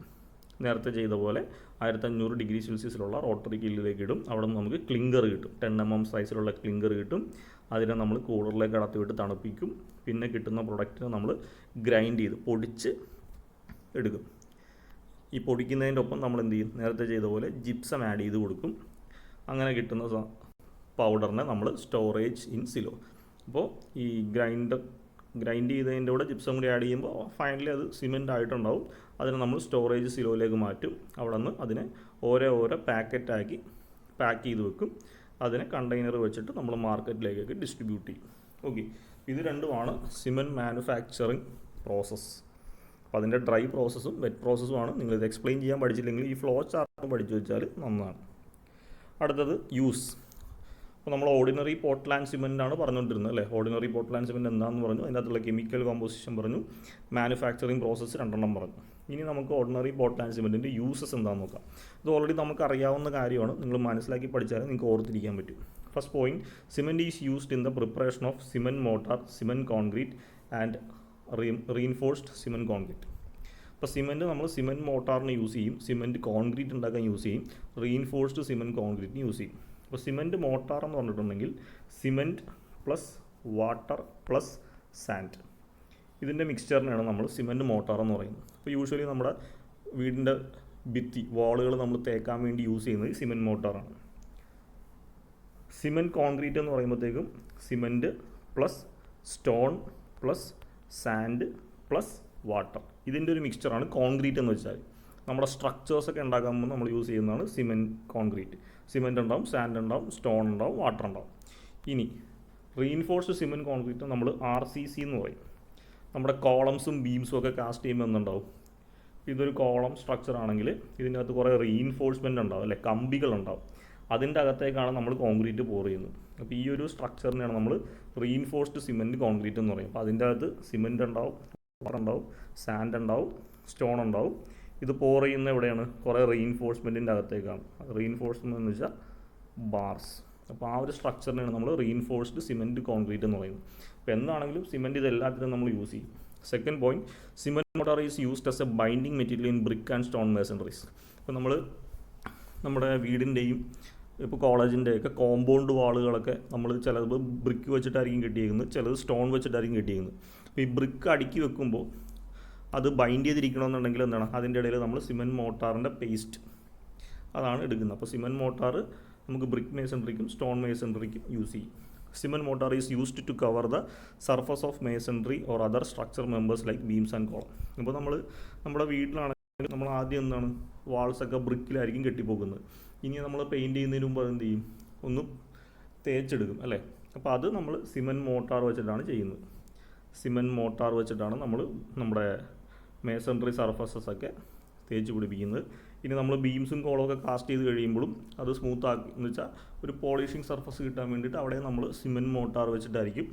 നേരത്തെ ചെയ്ത പോലെ 1500 ഡിഗ്രി സെൽഷ്യസിലുള്ള റോട്ടറി കില്ലിലേക്ക് ഇടും. അവിടെ നിന്ന് നമുക്ക് ക്ലിങ്കർ കിട്ടും, 10 mm സൈസിലുള്ള ക്ലിങ്കർ കിട്ടും. അതിനെ നമ്മൾ കൂളറിലേക്ക് കടത്തി വിട്ട് തണുപ്പിക്കും. പിന്നെ കിട്ടുന്ന പ്രൊഡക്റ്റിനെ നമ്മൾ ഗ്രൈൻഡ് ചെയ്ത് പൊടിച്ച് എടുക്കും. ഈ പൊടിക്കുന്നതിൻ്റെ ഒപ്പം നമ്മൾ എന്ത് ചെയ്യും, നേരത്തെ ചെയ്ത പോലെ ജിപ്സം ആഡ് ചെയ്ത് കൊടുക്കും. അങ്ങനെ കിട്ടുന്ന പൗഡറിനെ നമ്മൾ സ്റ്റോറേജ് ഇൻ സിലോ. അപ്പോൾ ഈ ഗ്രൈൻഡ് ചെയ്തതിൻ്റെ കൂടെ ജിപ്സം കൂടി ആഡ് ചെയ്യുമ്പോൾ ഫൈനലി അത് സിമെൻ്റ് ആയിട്ടുണ്ടാവും. അതിനെ നമ്മൾ സ്റ്റോറേജ് സിലോയിലേക്ക് മാറ്റും. അവിടെ നിന്ന് അതിനെ ഓരോ പാക്കറ്റാക്കി പാക്ക് ചെയ്ത് വെക്കും. അതിനെ കണ്ടെയ്നർ വെച്ചിട്ട് നമ്മൾ മാർക്കറ്റിലേക്കൊക്കെ ഡിസ്ട്രിബ്യൂട്ട് ചെയ്യും. ഓക്കെ, ഇത് രണ്ടുമാണ് സിമെൻറ്റ് മാനുഫാക്ചറിങ് പ്രോസസ്സ്. അപ്പോൾ അതിൻ്റെ ഡ്രൈ പ്രോസസ്സും വെറ്റ് പ്രോസസ്സുമാണ്. നിങ്ങളിത് എക്സ്പ്ലെയിൻ ചെയ്യാൻ പഠിച്ചില്ലെങ്കിൽ ഈ ഫ്ലോ ചാർട്ട് പഠിച്ചു വെച്ചാൽ നന്നാണ്. അടുത്തത് യൂസ്. അപ്പോൾ നമ്മൾ ഓർഡിനറി പോർട്ട്ലാൻഡ് സിമെൻ്റ് ആണ് പറഞ്ഞുകൊണ്ടിരുന്നത് അല്ലേ. ഓർഡിനറി പോർട്ട്ലാൻഡ് സിമെൻ്റ് എന്താണെന്ന് പറഞ്ഞു, അതിനകത്തുള്ള കെമിക്കൽ കോമ്പോസിഷൻ പറഞ്ഞു, മാനുഫാക്ചറിങ് പ്രോസസ്സ് 2 പറഞ്ഞു. ഇനി നമുക്ക് ഓർഡിനറി പോർട്ട്ലാൻഡ് സിമെൻറ്റിൻ്റെ യൂസസ് എന്താണെന്ന് നോക്കാം. ഇത് ഓൾറെഡി നമുക്ക് അറിയാവുന്ന കാര്യമാണ്. നിങ്ങൾ മനസ്സിലാക്കി പഠിച്ചാൽ നിങ്ങൾക്ക് ഓർത്തിരിക്കാൻ പറ്റും. First point, cement is used in the preparation of cement motor, cement concrete and reinforced cement concrete. അപ്പോൾ സിമെൻറ്റ് നമ്മൾ സിമെൻറ്റ് മോട്ടാറിന് യൂസ് ചെയ്യും, സിമെൻറ്റ് കോൺക്രീറ്റ് ഉണ്ടാക്കാൻ യൂസ് ചെയ്യും, റീഇൻഫോഴ്സ്ഡ് സിമെൻറ്റ് കോൺക്രീറ്റിന് യൂസ് ചെയ്യും. അപ്പോൾ സിമെൻറ്റ് മോട്ടാർ എന്ന് പറഞ്ഞിട്ടുണ്ടെങ്കിൽ cement plus water plus sand, ഇതിൻ്റെ മിക്സ്ചറിനാണ് നമ്മൾ സിമെൻറ്റ് മോട്ടാർ എന്ന് പറയുന്നത്. അപ്പോൾ യൂഷ്വലി നമ്മുടെ വീടിൻ്റെ ഭിത്തി വാളുകൾ നമ്മൾ തേക്കാൻ വേണ്ടി യൂസ് ചെയ്യുന്നത് സിമെൻറ്റ് മോട്ടാറാണ്. സിമെൻറ്റ് കോൺക്രീറ്റ് എന്ന് പറയുമ്പോഴത്തേക്കും cement plus stone plus sand plus water, ഇതിൻ്റെ ഒരു മിക്സ്ചറാണ് കോൺക്രീറ്റ് എന്ന് വെച്ചാൽ. നമ്മുടെ സ്ട്രക്ചേഴ്സൊക്കെ ഉണ്ടാക്കുമ്പോൾ നമ്മൾ യൂസ് ചെയ്യുന്നതാണ് സിമെൻറ്റ് കോൺക്രീറ്റ്. സിമെൻറ്റ് ഉണ്ടാവും, സാൻഡ് ഉണ്ടാവും, സ്റ്റോൺ ഉണ്ടാവും, വാട്ടർ ഉണ്ടാവും. ഇനി റീഇൻഫോഴ്സ്ഡ് സിമെൻറ്റ് കോൺക്രീറ്റ് നമ്മൾ RCC എന്ന് പറയും. നമ്മുടെ കോളംസും ബീംസും ഒക്കെ കാസ്റ്റ് ചെയ്യുമ്പോൾ എന്തുണ്ടാവും, ഇതൊരു കോളം സ്ട്രക്ചർ ആണെങ്കിൽ ഇതിനകത്ത് കുറേ റീഇൻഫോഴ്സ്മെൻ്റ് ഉണ്ടാവും അല്ലെ, കമ്പികളുണ്ടാവും. അതിൻ്റെ അകത്തേക്കാണ് നമ്മൾ കോൺക്രീറ്റ് പോർ ചെയ്യുന്നത്. അപ്പോൾ ഈ ഒരു സ്ട്രക്ചറിനെയാണ് നമ്മൾ റീഇൻഫോഴ്സ്ഡ് സിമെൻറ്റ് കോൺക്രീറ്റ് എന്ന് പറയും. അപ്പോൾ അതിൻ്റെ അകത്ത് സിമെൻറ്റ് ഉണ്ടാവും, വാട്ടർ ഉണ്ടാവും, സാൻഡ് ഉണ്ടാവും, സ്റ്റോൺ ഉണ്ടാവും. ഇത് പോർ ചെയ്യുന്ന എവിടെയാണ്? കുറേ റീഇൻഫോഴ്സ്മെൻറ്റിൻ്റെ അകത്തേക്കാണ്. റീഇൻഫോഴ്സ്മെൻറ്റ് എന്ന് വെച്ചാൽ ബാർസ്. അപ്പോൾ ആ ഒരു സ്ട്രക്ചറിനെയാണ് നമ്മൾ റീഇൻഫോഴ്സ്ഡ് സിമെൻറ്റ് കോൺക്രീറ്റ് എന്ന് പറയുന്നത്. അപ്പോൾ എന്താണെങ്കിലും സിമെൻറ്റ് ഇത് എല്ലാത്തിനും നമ്മൾ യൂസ് ചെയ്യും. Second point, cement mortar is used as a binding material in brick and stone masonries. അപ്പോൾ നമ്മൾ നമ്മുടെ വീടിൻ്റെയും ഇപ്പോൾ കോളേജിൻ്റെയൊക്കെ കോമ്പൗണ്ട് വാളുകളൊക്കെ നമ്മൾ ചിലത് ബ്രിക്ക് വെച്ചിട്ടായിരിക്കും കെട്ടിയിരിക്കുന്നത്, ചിലത് സ്റ്റോൺ വെച്ചിട്ടായിരിക്കും കെട്ടിയിരിക്കുന്നത്. അപ്പോൾ ഈ ബ്രിക്ക് അടുക്കി വെക്കുമ്പോൾ അത് ബൈൻഡ് ചെയ്തിരിക്കണമെന്നുണ്ടെങ്കിൽ എന്താണ്, അതിൻ്റെ ഇടയിൽ നമ്മൾ സിമെൻറ്റ് മോർട്ടാറിൻ്റെ പേസ്റ്റ് അതാണ് എടുക്കുന്നത്. അപ്പോൾ സിമെൻറ്റ് മോർട്ടാർ നമുക്ക് ബ്രിക്ക് മേസൺറിക്കും സ്റ്റോൺ മേസൺറിക്കും യൂസ് ചെയ്യും. Cement mortar is used to cover the surface of masonry or other structure members like beams and column. ഇപ്പോൾ നമ്മൾ നമ്മുടെ വീട്ടിലാണെങ്കിൽ നമ്മൾ ആദ്യം എന്താണ്, വാൾസൊക്കെ ബ്രിക്കിലായിരിക്കും കെട്ടിപ്പോകുന്നത്. ഇനി നമ്മൾ പെയിൻറ്റ് ചെയ്യുന്നതിന് മുമ്പ് അതെന്ത് ചെയ്യും, ഒന്ന് തേച്ചെടുക്കും അല്ലേ. അപ്പോൾ അത് നമ്മൾ സിമെൻറ്റ് മോർട്ടാർ വെച്ചിട്ടാണ് ചെയ്യുന്നത്. സിമെൻറ്റ് മോർട്ടാർ വെച്ചിട്ടാണ് നമ്മൾ നമ്മുടെ മേസൺറി സർഫസസ് ഒക്കെ തേച്ച് പിടിപ്പിക്കുന്നത്. ഇനി നമ്മൾ ബീംസും കോളമൊക്കെ കാസ്റ്റ് ചെയ്ത് കഴിയുമ്പോഴും അത് സ്മൂത്ത് ആക്കി എന്ന് വെച്ചാൽ ഒരു പോളിഷിങ് സർഫസ് കിട്ടാൻ വേണ്ടിയിട്ട് അവിടെ നമ്മൾ സിമെൻറ്റ് മോർട്ടാർ വെച്ചിട്ടായിരിക്കും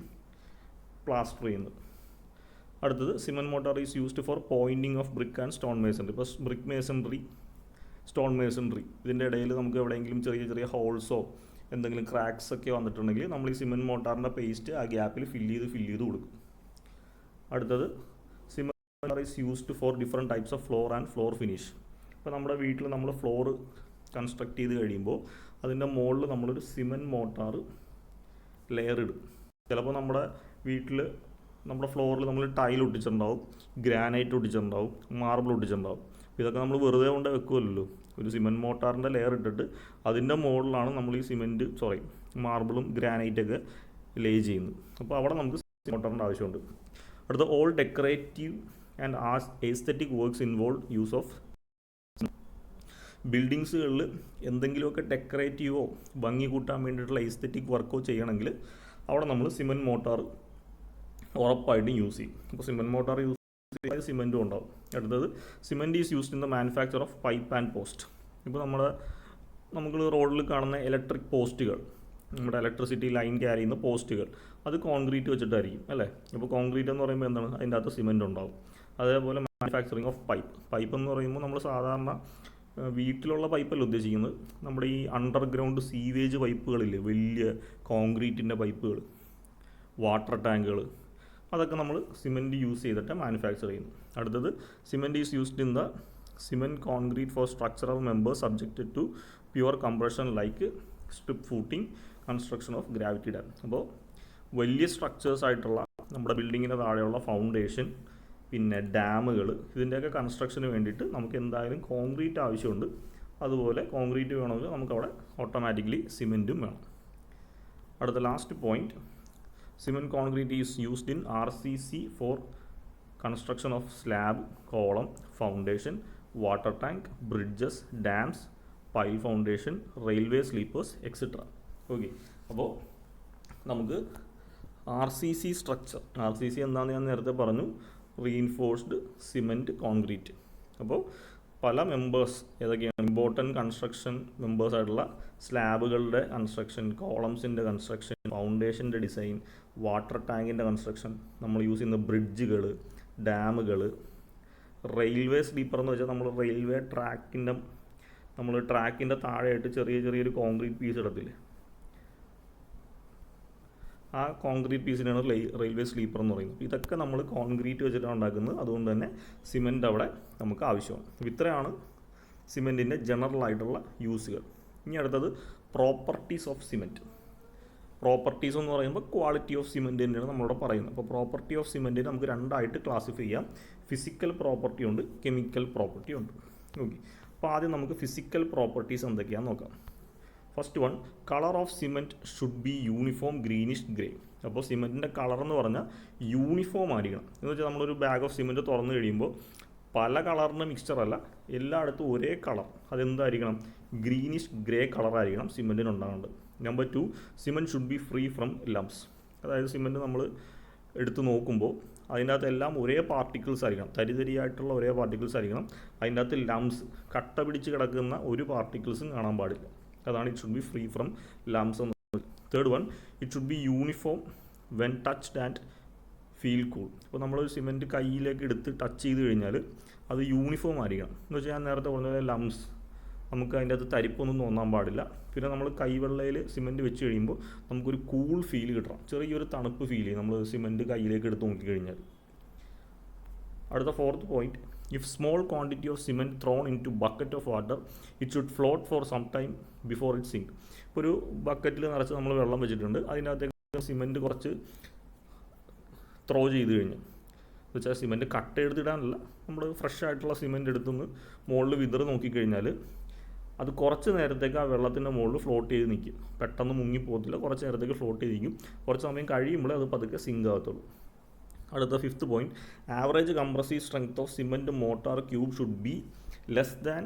പ്ലാസ്റ്റർ ചെയ്യുന്നത്. അടുത്തത്, cement mortar is used four pointing of brick and stone masonry. ഇപ്പോൾ ബ്രിക്ക് മേസൺറി, സ്റ്റോൺ മേസൺറി ഇതിൻ്റെ ഇടയിൽ നമുക്ക് എവിടെയെങ്കിലും ചെറിയ ചെറിയ ഹോൾസോ എന്തെങ്കിലും ക്രാക്സ് ഒക്കെ വന്നിട്ടുണ്ടെങ്കിൽ നമ്മൾ ഈ സിമെൻറ്റ് മോർട്ടാറിൻ്റെ പേസ്റ്റ് ആ ഗ്യാപ്പിൽ ഫില്ല് ചെയ്ത് കൊടുക്കും. അടുത്തത്, cement mortar is used four different types of floor and floor finish. ഇപ്പോൾ നമ്മുടെ വീട്ടിൽ നമ്മൾ ഫ്ലോർ കൺസ്ട്രക്ട് ചെയ്ത് കഴിയുമ്പോൾ അതിൻ്റെ മുകളിൽ നമ്മളൊരു സിമെൻറ്റ് മോർട്ടാർ ലെയർ ഇടും. ചിലപ്പോൾ നമ്മുടെ വീട്ടിൽ നമ്മുടെ ഫ്ലോറിൽ നമ്മൾ ടൈൽ ഒട്ടിച്ചിട്ടുണ്ടാവും, ഗ്രാനൈറ്റ് ഒട്ടിച്ചിട്ടുണ്ടാവും, മാർബിൾ ഒട്ടിച്ചിട്ടുണ്ടാവും. ഇതൊക്കെ നമ്മൾ വെറുതെ കൊണ്ട് വെക്കുമല്ലോ. ഒരു സിമെൻറ്റ് മോർട്ടാറിൻ്റെ ലെയർ ഇട്ടിട്ട് അതിൻ്റെ മുകളിലാണ് നമ്മൾ ഈ മാർബിളും ഗ്രാനൈറ്റൊക്കെ ലേ ചെയ്യുന്നത്. അപ്പോൾ അവിടെ നമുക്ക് സിമെൻറ്റ് മോർട്ടാറിൻ്റെ ആവശ്യമുണ്ട്. അടുത്ത, all decorative and aesthetic works involve use of. ബിൽഡിങ്സുകളിൽ എന്തെങ്കിലുമൊക്കെ ഡെക്കറേറ്റീവോ ഭംഗി കൂട്ടാൻ വേണ്ടിയിട്ടുള്ള എസ്തെറ്റിക് വർക്കോ ചെയ്യണമെങ്കിൽ അവിടെ നമ്മൾ സിമെൻറ്റ് മോർട്ടാർ ഉറപ്പായിട്ടും യൂസ് ചെയ്യും. അപ്പോൾ സിമെൻറ്റ് മോർട്ടാർ യൂസ് ചെയ്താൽ സിമെൻറ്റും ഉണ്ടാവും. അടുത്തത്, cement is used in the manufacture of pipe and post. ഇപ്പോൾ നമുക്ക് റോഡിൽ കാണുന്ന ഇലക്ട്രിക് പോസ്റ്റുകൾ, നമ്മുടെ ഇലക്ട്രിസിറ്റി ലൈൻ ക്യാരി ചെയ്യുന്ന പോസ്റ്റുകൾ, അത് കോൺക്രീറ്റ് വെച്ചിട്ടായിരിക്കും അല്ലേ. അപ്പോൾ കോൺക്രീറ്റ് എന്ന് പറയുമ്പോൾ എന്താണ്, അതിൻ്റെ അകത്ത് സിമെൻറ്റ് ഉണ്ടാവും. അതേപോലെ മാനുഫാക്ചറിങ് ഓഫ് പൈപ്പ് എന്ന് പറയുമ്പോൾ നമ്മൾ സാധാരണ വീട്ടിലുള്ള പൈപ്പല്ല ഉദ്ദേശിക്കുന്നത്, നമ്മുടെ ഈ അണ്ടർഗ്രൗണ്ട് സീവേജ് പൈപ്പുകളില്ലേ, വലിയ കോൺക്രീറ്റിൻ്റെ പൈപ്പുകൾ, വാട്ടർ ടാങ്കുകൾ, അതൊക്കെ നമ്മൾ സിമെൻറ്റ് യൂസ് ചെയ്തിട്ട് മാനുഫാക്ചർ ചെയ്യുന്നു. അടുത്തത്, cement is used in the cement concrete for structural members subjected to pure compression like strip footing, construction of gravity dam. അപ്പോൾ വലിയ സ്ട്രക്ചേഴ്സ് ആയിട്ടുള്ള നമ്മുടെ ബിൽഡിങ്ങിന് താഴെയുള്ള ഫൗണ്ടേഷൻ, പിന്നെ ഡാമുകൾ, ഇതിൻ്റെയൊക്കെ കൺസ്ട്രക്ഷന് വേണ്ടിയിട്ട് നമുക്ക് എന്തായാലും കോൺക്രീറ്റ് ആവശ്യമുണ്ട്. അതുപോലെ കോൺക്രീറ്റ് വേണമെങ്കിൽ നമുക്കവിടെ ഓട്ടോമാറ്റിക്കലി സിമെൻറ്റും വേണം. അടുത്ത last point, cement concrete is used in RCC four construction of slab, column, foundation, water tank, bridges, dams, pile foundation, railway sleepers etcetera. Okay, അപ്പോൾ നമുക്ക് RCC സ്ട്രക്ചർ, RCC എന്താണെന്ന് ഞാൻ നേരത്തെ പറഞ്ഞു, റീഇൻഫോഴ്സ്ഡ് സിമെൻറ്റ് കോൺക്രീറ്റ്. അപ്പോൾ പല മെമ്പേഴ്സ് ഏതൊക്കെയാണ്, important construction members ആയിട്ടുള്ള സ്ലാബുകളുടെ കൺസ്ട്രക്ഷൻ, കോളംസിൻ്റെ കൺസ്ട്രക്ഷൻ, ഫൗണ്ടേഷൻ്റെ ഡിസൈൻ, വാട്ടർ ടാങ്കിൻ്റെ കൺസ്ട്രക്ഷൻ, നമ്മൾ യൂസ് ചെയ്യുന്ന ബ്രിഡ്ജുകൾ, ഡാമുകൾ, റെയിൽവേ സ്ലീപ്പർ എന്ന് വെച്ചാൽ നമ്മൾ ട്രാക്കിൻ്റെ താഴെയായിട്ട് ചെറിയൊരു കോൺക്രീറ്റ് പീസ് ഇടത്തില്ലേ, ആ കോൺക്രീറ്റ് പീസിനാണ് റെയിൽവേ സ്ലീപ്പർ എന്ന് പറയുന്നത്. ഇതൊക്കെ നമ്മൾ കോൺക്രീറ്റ് വെച്ചിട്ടാണ് ഉണ്ടാക്കുന്നത്. അതുകൊണ്ട് തന്നെ സിമെൻറ്റ് അവിടെ നമുക്ക് ആവശ്യമാണ്. അപ്പോൾ ഇത്രയാണ് സിമെൻറ്റിൻ്റെ ജനറൽ ആയിട്ടുള്ള യൂസുകൾ. ഇനി അടുത്തത് പ്രോപ്പർട്ടീസ് ഓഫ് സിമെൻറ്റ്. പ്രോപ്പർട്ടീസ് എന്ന് പറയുമ്പോൾ ക്വാളിറ്റി ഓഫ് സിമെൻറ്റ് തന്നെയാണ് നമ്മളിവിടെ പറയുന്നത്. അപ്പോൾ പ്രോപ്പർട്ടി ഓഫ് സിമെൻറ്റിനെ നമുക്ക് രണ്ടായിട്ട് ക്ലാസിഫൈ ചെയ്യാം. ഫിസിക്കൽ പ്രോപ്പർട്ടി ഉണ്ട്, കെമിക്കൽ പ്രോപ്പർട്ടി ഉണ്ട്. ഓക്കെ, അപ്പോൾ ആദ്യം നമുക്ക് ഫിസിക്കൽ പ്രോപ്പർട്ടീസ് എന്തൊക്കെയാണെന്ന് നോക്കാം. First one, colour of cement should be uniform greenish grey. അപ്പോൾ സിമെൻറ്റിൻ്റെ കളർ എന്ന് പറഞ്ഞാൽ യൂണിഫോം ആയിരിക്കണം. എന്ന് വെച്ചാൽ നമ്മളൊരു ബാഗ് ഓഫ് സിമെൻറ്റ് തുറന്നു കഴിയുമ്പോൾ പല കളറിൻ്റെ മിക്സ്ചറല്ല, എല്ലായിടത്തും ഒരേ കളർ, അതെന്തായിരിക്കണം, ഗ്രീനിഷ് ഗ്രേ കളറായിരിക്കണം സിമെൻറ്റിന് ഉണ്ടാകേണ്ടത്. Number 2, cement should be free from lumps. അതായത് സിമെൻറ്റ് നമ്മൾ എടുത്ത് നോക്കുമ്പോൾ അതിൻ്റെ അകത്ത് എല്ലാം ഒരേ പാർട്ടിക്കിൾസ് ആയിരിക്കണം, തരിതരിയായിട്ടുള്ള ഒരേ പാർട്ടിക്കിൾസ് ആയിരിക്കണം. അതിൻ്റെ അകത്ത് ലംസ്, കട്ട പിടിച്ച് കിടക്കുന്ന ഒരു പാർട്ടിക്കിൾസും കാണാൻ പാടില്ല. അതാണ് it should be free from lumps എന്ന്. Third one, it should be uniform when touched and feel cool. അപ്പോൾ നമ്മളൊരു സിമെൻറ്റ് കയ്യിലേക്ക് എടുത്ത് ടച്ച് ചെയ്ത് കഴിഞ്ഞാൽ അത് യൂണിഫോം ആയിരിക്കണം. എന്ന് വെച്ചാൽ ഞാൻ നേരത്തെ പറഞ്ഞ ലംസ്, നമുക്ക് അതിൻ്റെ അകത്ത് തരിപ്പൊന്നും തോന്നാൻ പാടില്ല. പിന്നെ നമ്മൾ കൈവെള്ളയിൽ സിമെൻറ്റ് വെച്ച് കഴിയുമ്പോൾ നമുക്കൊരു കൂൾ ഫീൽ കിട്ടണം, ചെറിയൊരു തണുപ്പ് ഫീൽ ചെയ്യും നമ്മൾ സിമെൻറ്റ് കയ്യിലേക്ക് എടുത്ത് നോക്കിക്കഴിഞ്ഞാൽ. അടുത്ത fourth point, if small quantity of cement thrown into bucket of water it should float for some time before it sink. ഇപ്പോൾ ഒരു ബക്കറ്റിൽ നിറച്ച് നമ്മൾ വെള്ളം വെച്ചിട്ടുണ്ട്, അതിനകത്തേക്ക് സിമെൻറ്റ് കുറച്ച് ത്രോ ചെയ്ത് കഴിഞ്ഞ്, എന്ന് വെച്ചാൽ സിമെൻറ്റ് കട്ട എടുത്തിടാനല്ല, നമ്മൾ ഫ്രഷ് ആയിട്ടുള്ള സിമെൻറ്റ് എടുത്തുനിന്ന് മുകളിൽ വിതറി നോക്കിക്കഴിഞ്ഞാൽ അത് കുറച്ച് നേരത്തേക്ക് ആ വെള്ളത്തിൻ്റെ മുകളിൽ ഫ്ലോട്ട് ചെയ്ത് നിൽക്കും. പെട്ടെന്ന് മുങ്ങിപ്പോകത്തില്ല, കുറച്ച് നേരത്തേക്ക് ഫ്ലോട്ട് ചെയ്തിരിക്കും. കുറച്ച് സമയം കഴിയുമ്പോൾ അത് പതുക്കെ സിങ്ക് ആകത്തുള്ളൂ. അടുത്ത fifth point, average compressive strength of cement motor cube should be less than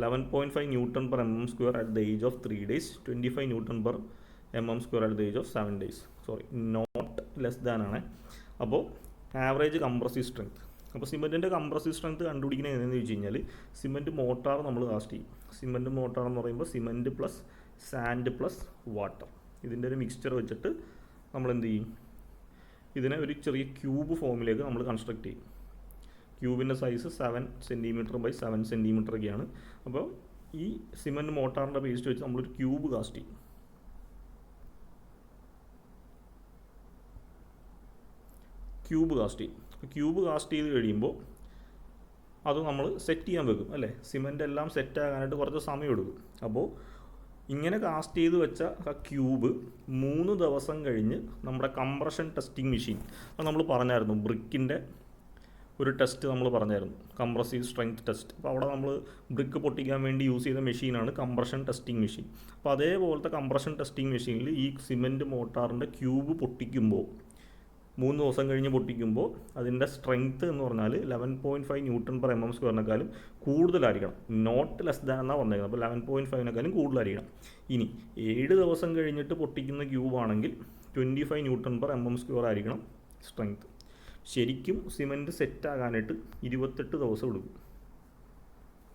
11.5 Newton per mm square at the age of 3 days, 25 Newton per mm square at the age of 7 days. Sorry, not less than ആണ്. അപ്പോൾ average compressive strength, അപ്പോൾ സിമെൻറ്റിൻ്റെ compressive strength കണ്ടുപിടിക്കുന്നത് എങ്ങനെയെന്ന് വെച്ച് കഴിഞ്ഞാൽ cement motor നമ്മൾ cast ചെയ്യും. Cement motor എന്ന് പറയുമ്പോൾ cement plus sand plus water, ഇതിൻ്റെ ഒരു മിക്സ്ചർ വെച്ചിട്ട് നമ്മൾ എന്ത് ചെയ്യും, ഇതിനെ ഒരു ചെറിയ ക്യൂബ് ഫോമിലേക്ക് നമ്മൾ കൺസ്ട്രക്ട് ചെയ്യും. ക്യൂബിൻ്റെ സൈസ് 7 cm by 7 cm ഒക്കെയാണ്. അപ്പോൾ ഈ സിമെൻറ്റ് മോട്ടാറിൻ്റെ പേസ്റ്റ് വെച്ച് നമ്മളൊരു ക്യൂബ് കാസ്റ്റ് ചെയ്യും. ക്യൂബ് കാസ്റ്റ് ചെയ്ത് കഴിയുമ്പോൾ അത് നമ്മൾ സെറ്റ് ചെയ്യാൻ വെക്കും അല്ലേ. സിമെൻ്റ് എല്ലാം സെറ്റ് ആകാനായിട്ട് കുറച്ച് സമയം എടുക്കും. അപ്പോൾ ഇങ്ങനെ കാസ്റ്റ് ചെയ്ത് വെച്ച ആ ക്യൂബ് 3 ദിവസം കഴിഞ്ഞ് നമ്മുടെ കംപ്രഷൻ ടെസ്റ്റിംഗ് മെഷീൻ, അത് നമ്മൾ പറഞ്ഞായിരുന്നു, ബ്രിക്കിൻ്റെ ഒരു ടെസ്റ്റ് നമ്മൾ പറഞ്ഞായിരുന്നു, കംപ്രസീവ് സ്ട്രെങ്ത് ടെസ്റ്റ്. അപ്പോൾ അവിടെ നമ്മൾ ബ്രിക്ക് പൊട്ടിക്കാൻ വേണ്ടി യൂസ് ചെയ്ത മെഷീനാണ് കംപ്രഷൻ ടെസ്റ്റിംഗ് മെഷീൻ. അപ്പോൾ അതേപോലത്തെ കംപ്രഷൻ ടെസ്റ്റിംഗ് മെഷീനിൽ ഈ സിമെൻറ്റ് മോട്ടാറിൻ്റെ ക്യൂബ് പൊട്ടിക്കുമ്പോൾ 3 ദിവസം കഴിഞ്ഞ് പൊട്ടിക്കുമ്പോൾ അതിൻ്റെ സ്ട്രെങ്ത്ത് എന്ന് പറഞ്ഞാൽ 11.5 Newton per mm square കൂടുതലായിരിക്കണം. നോട്ട് ലെസ് ദാൻ എന്നാണ് പറഞ്ഞേക്കുന്നത്. അപ്പോൾ 11.5 കൂടുതലായിരിക്കണം. ഇനി 7 ദിവസം കഴിഞ്ഞിട്ട് പൊട്ടിക്കുന്ന ക്യൂബാണെങ്കിൽ 25 Newton per mm square ആയിരിക്കണം സ്ട്രെങ്ത്ത്. ശരിക്കും സിമെൻറ്റ് സെറ്റാകാനായിട്ട് 28 ദിവസം എടുക്കും.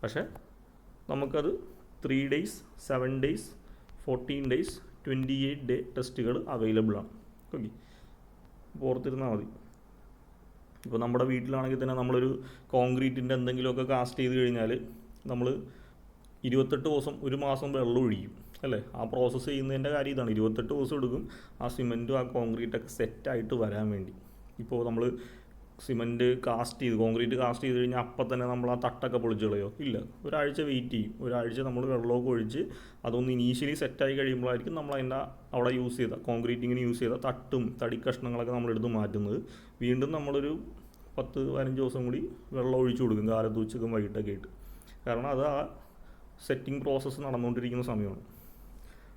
പക്ഷേ നമുക്കത് 3 days, 7 days, 14 days, 28 day ടെസ്റ്റുകൾ അവൈലബിൾ ആണ്. ഓക്കെ, ഓർത്തിരുന്നാൽ മതി. ഇപ്പോൾ നമ്മുടെ വീട്ടിലാണെങ്കിൽ തന്നെ നമ്മളൊരു കോൺക്രീറ്റിൻ്റെ എന്തെങ്കിലുമൊക്കെ കാസ്റ്റ് ചെയ്ത് കഴിഞ്ഞാൽ നമ്മൾ 28 ദിവസം, 1 മാസം വെള്ളം ഒഴിക്കും അല്ലേ. ആ പ്രോസസ്സ് ചെയ്യുന്നതിൻ്റെ കാര്യം ഇതാണ്. 28 ദിവസം എടുക്കും ആ സിമെൻറ്റും ആ കോൺക്രീറ്റൊക്കെ സെറ്റായിട്ട് വരാൻ വേണ്ടി. ഇപ്പോൾ നമ്മൾ സിമെൻറ്റ് കാസ്റ്റ് ചെയ്ത്, കോൺക്രീറ്റ് കാസ്റ്റ് ചെയ്ത് കഴിഞ്ഞാൽ അപ്പം തന്നെ നമ്മൾ ആ തട്ടൊക്കെ പൊളിച്ച് കളയോ? ഇല്ല, ഒരാഴ്ച വെയിറ്റ് ചെയ്യും. ഒരാഴ്ച നമ്മൾ വെള്ളമൊക്കെ ഒഴിച്ച് അതൊന്ന് ഇനീഷ്യലി സെറ്റായി കഴിയുമ്പോഴായിരിക്കും നമ്മൾ അതിൻ്റെ അവിടെ യൂസ് ചെയ്ത കോൺക്രീറ്റിങ്ങിന് യൂസ് ചെയ്ത തട്ടും തടി കഷ്ണങ്ങളൊക്കെ നമ്മളെടുത്ത് മാറ്റുന്നത്. വീണ്ടും നമ്മളൊരു 10-15 ദിവസം കൂടി വെള്ളം ഒഴിച്ചു കൊടുക്കും, കാലത്ത് ഉച്ചക്കും വൈകിട്ടൊക്കെ ആയിട്ട്. കാരണം അത് ആ സെറ്റിംഗ് പ്രോസസ്സ് നടന്നുകൊണ്ടിരിക്കുന്ന സമയമാണ്.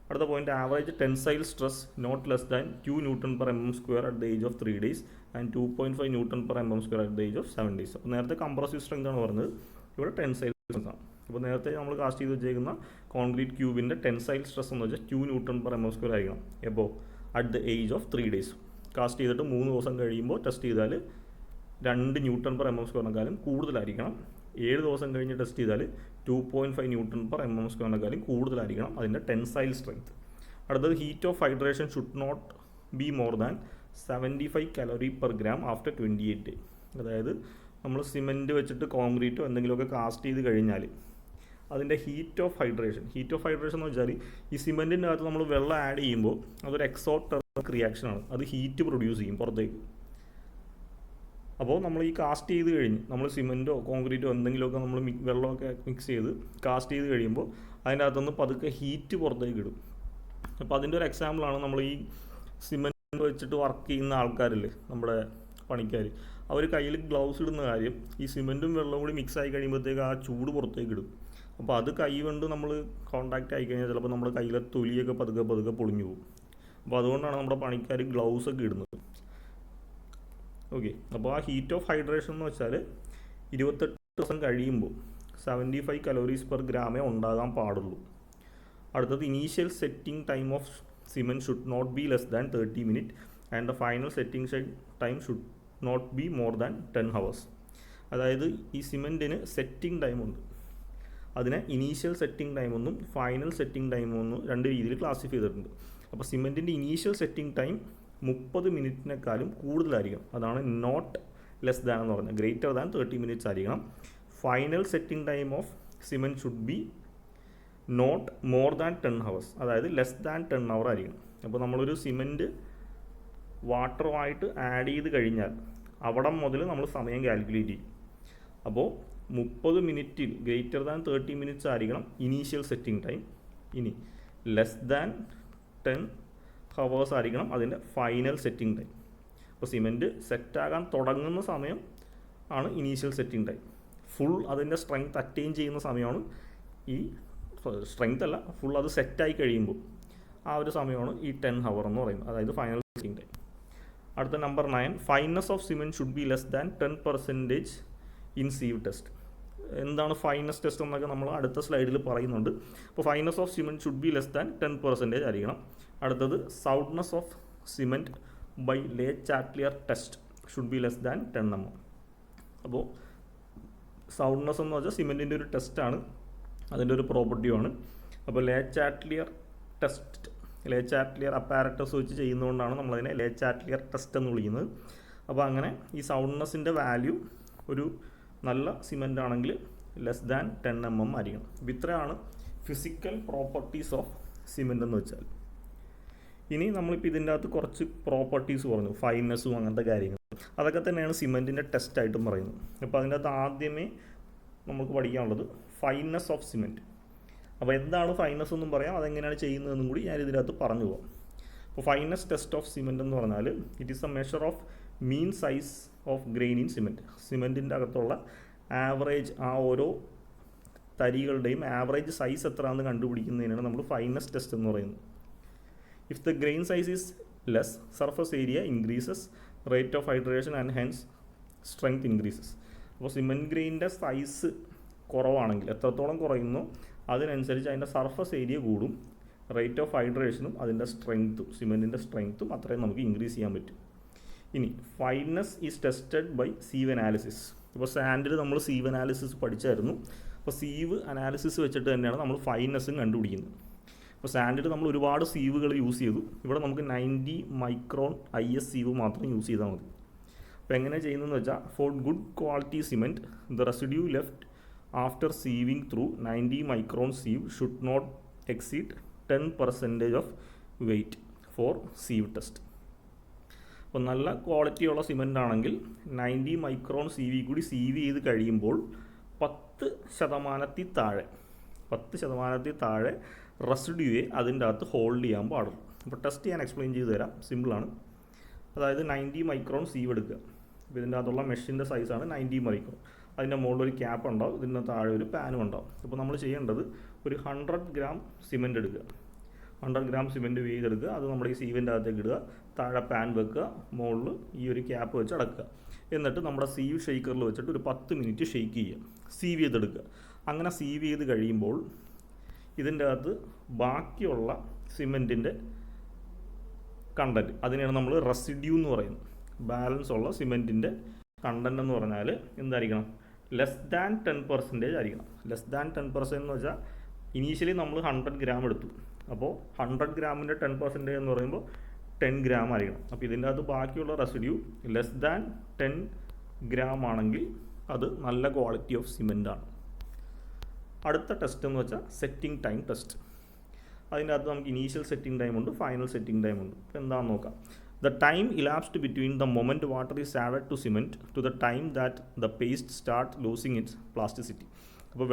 അടുത്ത point, average tensile stress not less than 2 Newton per mm square at the age of 3 days and 2.5 Newton per mm square at the age of 7 days. അപ്പോൾ നേരത്തെ കംപ്രസീവ് സ്ട്രെങ്ത് ആണ് പറഞ്ഞത്, ഇവിടെ ടെൻസൈൽ സ്ട്രെസ് ആണ്. അപ്പോൾ നേരത്തെ നമ്മൾ കാസ്റ്റ് ചെയ്ത് വെച്ചേക്കുന്ന കോൺക്രീറ്റ് ക്യൂബിൻ്റെ ടെൻസൈൽ സ്ട്രെസ് എന്ന് വെച്ചാൽ 2 Newton per mm square ആയിരിക്കണം. എപ്പോൾ at the age of 3 days. Cast ചെയ്തിട്ട് 3 ദിവസം കഴിയുമ്പോൾ ടെസ്റ്റ് ചെയ്താൽ 2 Newton per mm square കൂടുതലായിരിക്കണം. 7 ദിവസം കഴിഞ്ഞ് ടെസ്റ്റ് ചെയ്താൽ 2.5 Newton per mm square കൂടുതലായിരിക്കണം അതിൻ്റെ ടെൻസൈൽ സ്ട്രെങ്ത്. അടുത്തത്, heat of hydration should not be more than 75 calorie per gram after 28 days. അതായത് നമ്മൾ സിമെൻറ്റ് വെച്ചിട്ട് കോൺക്രീറ്റോ എന്തെങ്കിലുമൊക്കെ കാസ്റ്റ് ചെയ്ത് കഴിഞ്ഞാൽ അതിൻ്റെ ഹീറ്റ് ഓഫ് ഹൈഡ്രേഷൻ എന്ന് വെച്ചാൽ ഈ സിമെൻറ്റിൻ്റെ അകത്ത് നമ്മൾ വെള്ളം ആഡ് ചെയ്യുമ്പോൾ അതൊരു എക്സോതെർമിക് റിയാക്ഷനാണ്. അത് ഹീറ്റ് പ്രൊഡ്യൂസ് ചെയ്യും പുറത്തേക്ക്. അപ്പോൾ നമ്മൾ ഈ കാസ്റ്റ് ചെയ്ത് കഴിഞ്ഞ് നമ്മൾ സിമെൻറ്റോ കോൺക്രീറ്റോ എന്തെങ്കിലുമൊക്കെ നമ്മൾ വെള്ളമൊക്കെ മിക്സ് ചെയ്ത് കാസ്റ്റ് ചെയ്ത് കഴിയുമ്പോൾ അതിൻ്റെ അകത്തുനിന്ന് പതുക്കെ ഹീറ്റ് പുറത്തേക്ക് ഇടും. അപ്പോൾ അതിൻ്റെ ഒരു എക്സാമ്പിളാണ് നമ്മൾ ഈ സിമെൻറ്റ് വെച്ചിട്ട് വർക്ക് ചെയ്യുന്ന ആൾക്കാരില്ലേ, നമ്മുടെ പണിക്കാർ, അവർ കയ്യിൽ ഗ്ലൗസ് ഇടുന്ന കാര്യം ഈ സിമെൻറ്റും വെള്ളവും കൂടി മിക്സ് ആയി കഴിയുമ്പോഴത്തേക്ക് ആ ചൂട് പുറത്തേക്ക് ഇടും. അപ്പോൾ അത് കൈ കൊണ്ട് നമ്മൾ കോൺടാക്റ്റ് ആയി കഴിഞ്ഞാൽ ചിലപ്പോൾ നമ്മുടെ കയ്യിലെ തൊലിയൊക്കെ പതുക്കെ പൊളിഞ്ഞു പോകും. അപ്പോൾ അതുകൊണ്ടാണ് നമ്മുടെ പണിക്കാർ ഗ്ലൗസ് ഒക്കെ ഇടുന്നത്. ഓക്കെ, അപ്പോൾ ആ ഹീറ്റ് ഓഫ് ഹൈഡ്രേഷൻ എന്ന് വെച്ചാൽ 28 ദിവസം കഴിയുമ്പോൾ 75 calories per gram ഉണ്ടാകാൻ പാടുള്ളൂ. അടുത്തത്, initial setting time of cement should not be less than 30 minutes and the final setting time should not be more than 10 hours. അതായത് ഈ സിമെൻറ്റിന് സെറ്റിംഗ് ടൈമുണ്ട്. അതിനെ ഇനീഷ്യൽ സെറ്റിംഗ് ടൈം എന്നും ഫൈനൽ സെറ്റിംഗ് ടൈം എന്നും രണ്ട് രീതിയിൽ ക്ലാസിഫൈ ചെയ്തിട്ടുണ്ട്. അപ്പോൾ സിമെൻറ്റിൻ്റെ ഇനീഷ്യൽ സെറ്റിംഗ് ടൈം 30 മിനിറ്റിനേക്കാളും കൂടുതലായിരിക്കണം. അതാണ് നോട്ട് ലെസ് ദാൻ എന്ന് പറഞ്ഞാൽ, ഗ്രേറ്റർ ദാൻ 30 മിനിറ്റ്സ് ആയിരിക്കണം. Final setting time of cement should be not more than 10 hours, അതായത് ലെസ് ദാൻ 10 hour ആയിരിക്കണം. അപ്പോൾ നമ്മളൊരു സിമെൻറ്റ് വാട്ടറുമായിട്ട് ആഡ് ചെയ്ത് കഴിഞ്ഞാൽ അവിടെ മുതൽ നമ്മൾ സമയം കാൽക്കുലേറ്റ് ചെയ്യും. അപ്പോൾ 30 മിനിറ്റിൽ ഗ്രേറ്റർ ദാൻ 30 മിനിറ്റ്സ് ആയിരിക്കണം ഇനീഷ്യൽ സെറ്റിംഗ് ടൈം. ഇനി ലെസ് ദാൻ 10 hours ആയിരിക്കണം അതിൻ്റെ ഫൈനൽ സെറ്റിംഗ് ടൈം. അപ്പോൾ സിമെൻറ്റ് സെറ്റാകാൻ തുടങ്ങുന്ന സമയം ആണ് ഇനീഷ്യൽ സെറ്റിംഗ് ടൈം. ഫുൾ അതിൻ്റെ സ്ട്രെങ്ത് അറ്റൈൻ ചെയ്യുന്ന സമയമാണ് ഈ സ്ട്രെങ്ത് അല്ല, ഫുൾ അത് സെറ്റായി കഴിയുമ്പോൾ ആ ഒരു സമയമാണ് ഈ 10 hour എന്ന് പറയുന്നത്, അതായത് ഫൈനൽ സെറ്റിംഗ് ടൈം. അടുത്ത number 9, fineness of cement should be less than 10% in sieve test. എന്താണ് ഫൈനസ് ടെസ്റ്റ് എന്നൊക്കെ നമ്മൾ അടുത്ത സ്ലൈഡിൽ പറയുന്നുണ്ട്. അപ്പോൾ fineness of cement should be less than 10% ആയിരിക്കണം. അടുത്തത് soundness of cement by Le Chatelier test should be less than 10 mm. അപ്പോൾ സൗണ്ട്നെസ് എന്ന് വെച്ചാൽ സിമെൻറ്റിൻ്റെ ഒരു ടെസ്റ്റാണ്, അതിൻ്റെ ഒരു പ്രോപ്പർട്ടിയുമാണ്. അപ്പോൾ ലേ ചാറ്റ്ലിയർ ടെസ്റ്റ്, ലേ ചാറ്റ്ലിയർ അപ്പാരറ്റസ് വെച്ച് ചെയ്യുന്നതുകൊണ്ടാണ് നമ്മളതിനെ ലേ ചാറ്റ്ലിയർ ടെസ്റ്റ് എന്ന് വിളിക്കുന്നത്. അപ്പോൾ അങ്ങനെ ഈ സൗണ്ട്നെസ്സിൻ്റെ വാല്യൂ ഒരു നല്ല സിമെൻ്റ് ആണെങ്കിൽ ലെസ് ദാൻ 10 mm ആയിരിക്കണം. അപ്പോൾ ഇത്രയാണ് ഫിസിക്കൽ പ്രോപ്പർട്ടീസ് ഓഫ് സിമെൻ്റ് എന്ന് വെച്ചാൽ. ഇനി നമ്മളിപ്പോൾ ഇതിൻ്റെ അകത്ത് കുറച്ച് പ്രോപ്പർട്ടീസ് പറഞ്ഞു, ഫൈനസും അങ്ങനത്തെ കാര്യങ്ങൾ, അതൊക്കെ തന്നെയാണ് സിമെൻറ്റിൻ്റെ ടെസ്റ്റായിട്ടും പറയുന്നത്. അപ്പോൾ അതിൻ്റെ അകത്ത് ആദ്യമേ നമുക്ക് പഠിക്കാനുള്ളത് ഫൈനസ് ഓഫ് സിമെൻറ്റ്. അപ്പോൾ എന്താണ് ഫൈനസ് എന്നും പറയാം, അതെങ്ങനെയാണ് ചെയ്യുന്നതെന്നും കൂടി ഞാൻ ഇതിനകത്ത് പറഞ്ഞു പോകാം. അപ്പോൾ ഫൈനസ് ടെസ്റ്റ് ഓഫ് സിമെൻറ്റ് എന്ന് പറഞ്ഞാൽ it is a measure of mean size of grain in cement. സിമെൻറ്റിൻ്റെ അകത്തുള്ള ആവറേജ്, ആ ഓരോ തരികളുടെയും ആവറേജ് സൈസ് എത്രയാണെന്ന് കണ്ടുപിടിക്കുന്നതിനാണ് നമ്മൾ ഫൈനസ് ടെസ്റ്റ് എന്ന് പറയുന്നത്. If the grain size is less, surface area increases, rate of hydration and hence strength increases. അപ്പോൾ cement ഗ്രെയിനിൻ്റെ size കുറവാണെങ്കിൽ, എത്രത്തോളം കുറയുന്നു അതിനനുസരിച്ച് അതിൻ്റെ സർഫസ് ഏരിയ കൂടും, റേറ്റ് ഓഫ് ഹൈഡ്രേഷനും അതിൻ്റെ സ്ട്രെങ്ത്തും, സിമെൻറ്റിൻ്റെ സ്ട്രെങ്ത്തും അത്രയും നമുക്ക് ഇൻക്രീസ് ചെയ്യാൻ പറ്റും. ഇനി fineness is tested by sieve analysis. ഇപ്പോൾ സാൻഡിൽ നമ്മൾ സീവ് അനാലിസിസ് പഠിച്ചായിരുന്നു. അപ്പോൾ സീവ് അനാലിസിസ് വെച്ചിട്ട് തന്നെയാണ് നമ്മൾ ഫൈനസും കണ്ടുപിടിക്കുന്നത്. അപ്പോൾ സാൻഡിൽ നമ്മൾ ഒരുപാട് സീവുകൾ യൂസ് ചെയ്തു. ഇവിടെ നമുക്ക് 90 മൈക്രോൺ IS സീവ് മാത്രം യൂസ് ചെയ്താൽ മതി. അപ്പോൾ എങ്ങനെ ചെയ്യുന്നതെന്ന് വെച്ചാൽ, for good quality cement the residue left after sieving through 90 micron sieve should not exceed 10% of weight for sieve test. അപ്പോൾ നല്ല ക്വാളിറ്റിയുള്ള സിമെൻ്റ് ആണെങ്കിൽ 90 മൈക്രോൺ സീവി കൂടി സീവ് ചെയ്ത് കഴിയുമ്പോൾ 10% താഴെ റെസിഡ്യൂയെ അതിൻ്റെ അകത്ത് ഹോൾഡ് ചെയ്യാൻ പാടുള്ളൂ. അപ്പോൾ ടെസ്റ്റ് ഞാൻ എക്സ്പ്ലെയിൻ ചെയ്ത് തരാം, സിമ്പിളാണ്. അതായത് 90 മൈക്രോൺ സീവ് എടുക്കുക. അപ്പോൾ ഇതിൻ്റെ അകത്തുള്ള മെഷിൻ്റെ സൈസാണ് 90 മൈക്രോൺ. അതിൻ്റെ മുകളിൽ ഒരു ക്യാപ്പ് ഉണ്ടാവും, ഇതിൻ്റെ താഴെ ഒരു പാനും ഉണ്ടാവും. അപ്പോൾ നമ്മൾ ചെയ്യേണ്ടത് ഒരു 100 gram സിമെൻ്റ് എടുക്കുക. 100 gram സിമെൻറ്റ് ചെയ്തെടുക്കുക, അത് നമ്മുടെ ഈ സീവിൻ്റെ അകത്തേക്ക് ഇടുക, താഴെ പാൻ വെക്കുക, മുകളിൽ ഈ ഒരു ക്യാപ്പ് വെച്ച് അടക്കുക. എന്നിട്ട് നമ്മുടെ സീവ് ഷെയ്ക്കറിൽ വെച്ചിട്ട് ഒരു 10 മിനിറ്റ് ഷെയ്ക്ക് ചെയ്യുക, സീവ് ചെയ്തെടുക്കുക. അങ്ങനെ സീവ് ചെയ്ത് കഴിയുമ്പോൾ ഇതിൻ്റെ അകത്ത് ബാക്കിയുള്ള സിമെൻറ്റിൻ്റെ കണ്ടൻറ്റ്, അതിനെയാണ് നമ്മൾ റെസിഡ്യൂ എന്ന് പറയുന്നത്. ബാലൻസ് ഉള്ള സിമെൻറ്റിൻ്റെ കണ്ടൻറ്റ് എന്ന് പറഞ്ഞാൽ എന്തായിരിക്കണം, ലെസ് ദാൻ 10% ആയിരിക്കണം. ലെസ് ദാൻ 10% എന്ന് വെച്ചാൽ ഇനീഷ്യലി നമ്മൾ 100 gram എടുത്തു. അപ്പോൾ 100 ഗ്രാമിൻ്റെ 10% എന്ന് പറയുമ്പോൾ 10 gram ആയിരിക്കണം. അപ്പോൾ ഇതിൻ്റെ അകത്ത് ബാക്കിയുള്ള റെസിഡ്യൂ ലെസ് ദാൻ 10 gram ആണെങ്കിൽ അത് നല്ല ക്വാളിറ്റി ഓഫ് സിമെൻ്റാണ്. അടുത്ത ടെസ്റ്റ് എന്ന് വെച്ചാൽ സെറ്റിംഗ് ടൈം ടെസ്റ്റ്. അതിൻ്റെ അകത്ത് നമുക്ക് ഇനീഷ്യൽ സെറ്റിംഗ് ടൈം ഉണ്ട്, ഫൈനൽ സെറ്റിംഗ് ടൈം ഉണ്ട്. എന്താണെന്ന് നോക്കാം. The time elapsed between the moment water is added to cement to the time that the paste start losing its plasticity. അപ്പോൾ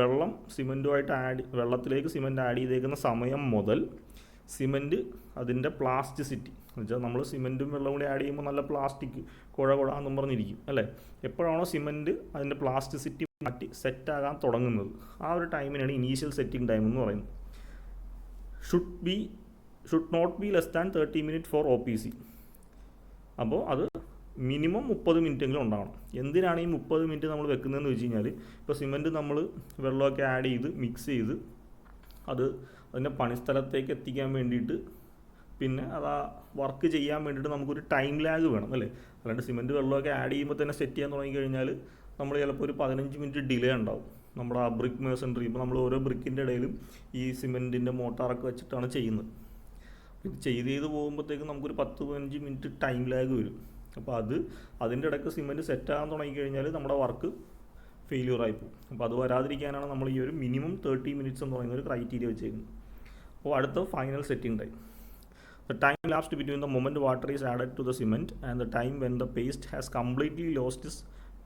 വെള്ളത്തിലേക്ക് സിമെൻറ്റ് ആഡ് ചെയ്തേക്കുന്ന സമയം മുതൽ സിമെൻറ്റ് അതിൻ്റെ പ്ലാസ്റ്റിസിറ്റി എന്ന് വെച്ചാൽ, നമ്മൾ സിമെൻറ്റും വെള്ളം കൂടി ആഡ് ചെയ്യുമ്പോൾ നല്ല പ്ലാസ്റ്റിക് കുഴാന്നും പറഞ്ഞിരിക്കും അല്ലേ. എപ്പോഴാണോ സിമെൻറ്റ് അതിൻ്റെ പ്ലാസ്റ്റിസിറ്റി മാറ്റി സെറ്റാകാൻ തുടങ്ങുന്നത്, ആ ഒരു ടൈമിനാണ് ഇനീഷ്യൽ സെറ്റിംഗ് ടൈം എന്ന് പറയുന്നത്. Should not be less than 30 minutes for OPC. അപ്പോൾ അത് മിനിമം 30 മിനിറ്റെങ്കിലും ഉണ്ടാവണം. എന്തിനാണ് ഈ 30 മിനിറ്റ് നമ്മൾ വെക്കുന്നതെന്ന് വെച്ച് കഴിഞ്ഞാൽ, ഇപ്പോൾ സിമെൻറ്റ് നമ്മൾ വെള്ളമൊക്കെ ആഡ് ചെയ്ത് മിക്സ് ചെയ്ത് അതിൻ്റെ പണിസ്ഥലത്തേക്ക് എത്തിക്കാൻ വേണ്ടിയിട്ട്, പിന്നെ അത് ആ വർക്ക് ചെയ്യാൻ വേണ്ടിയിട്ട് നമുക്കൊരു ടൈം ലാഗ് വേണം അല്ലേ. അല്ലാണ്ട് സിമെൻറ്റ് വെള്ളമൊക്കെ ആഡ് ചെയ്യുമ്പോൾ തന്നെ സെറ്റ് ചെയ്യാൻ തുടങ്ങിക്കഴിഞ്ഞാൽ നമ്മൾ ചിലപ്പോൾ ഒരു 15 മിനിറ്റ് ഡിലേ ഉണ്ടാവും നമ്മുടെ ആ ബ്രിക്ക് മേസൺട്രി. ഇപ്പോൾ നമ്മൾ ഓരോ ബ്രിക്കിൻ്റെ ഇടയിലും ഈ സിമെൻറ്റിൻ്റെ മോട്ടാറൊക്കെ വെച്ചിട്ടാണ് ചെയ്യുന്നത്. ഇത് ചെയ്ത് പോകുമ്പോഴത്തേക്കും നമുക്കൊരു 10-15 മിനിറ്റ് ടൈം ലാഗ് വരും. അപ്പോൾ അതിൻ്റെ ഇടയ്ക്ക് സിമെൻറ്റ് സെറ്റാകാൻ തുടങ്ങിക്കഴിഞ്ഞാൽ നമ്മുടെ വർക്ക് ഫെയിലിയറായി പോകും. അപ്പോൾ അത് വരാതിരിക്കാനാണ് നമ്മൾ ഈ ഒരു മിനിമം 30 മിനിറ്റ്സ് എന്ന് പറയുന്ന ഒരു ക്രൈറ്റീരിയ വെച്ചേക്കുന്നത്. അപ്പോൾ അടുത്ത final setting time. The time elapsed between the moment water is added to the cement and the time when the paste has completely lost its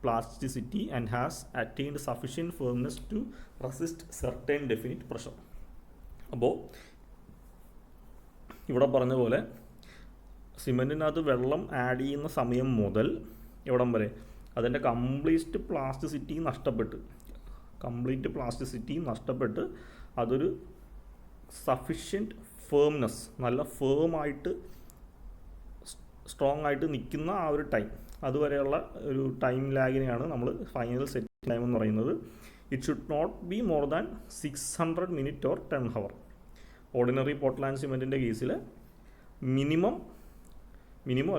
plasticity and has attained sufficient firmness to resist certain definite pressure. അപ്പോൾ ഇവിടെ പറഞ്ഞ പോലെ സിമെൻറ്റിനകത്ത് വെള്ളം add ചെയ്യുന്ന സമയം മുതൽ എവിടം വരെ അതിൻ്റെ കംപ്ലീറ്റ് പ്ലാസ്റ്റിസിറ്റി നഷ്ടപ്പെട്ട് അതൊരു സഫിഷ്യൻറ്റ് ഫേംനെസ്, നല്ല ഫേമായിട്ട് സ്ട്രോങ് ആയിട്ട് നിൽക്കുന്ന ആ ഒരു ടൈം, അതുവരെയുള്ള ഒരു ടൈം ലാഗിനെയാണ് നമ്മൾ ഫൈനൽ സെറ്റ് ടൈം എന്ന് പറയുന്നത്. It should not be more than 600 minute or 10 hour. Ordinary Portland സിമെൻറ്റിൻ്റെ കേസിൽ മിനിമം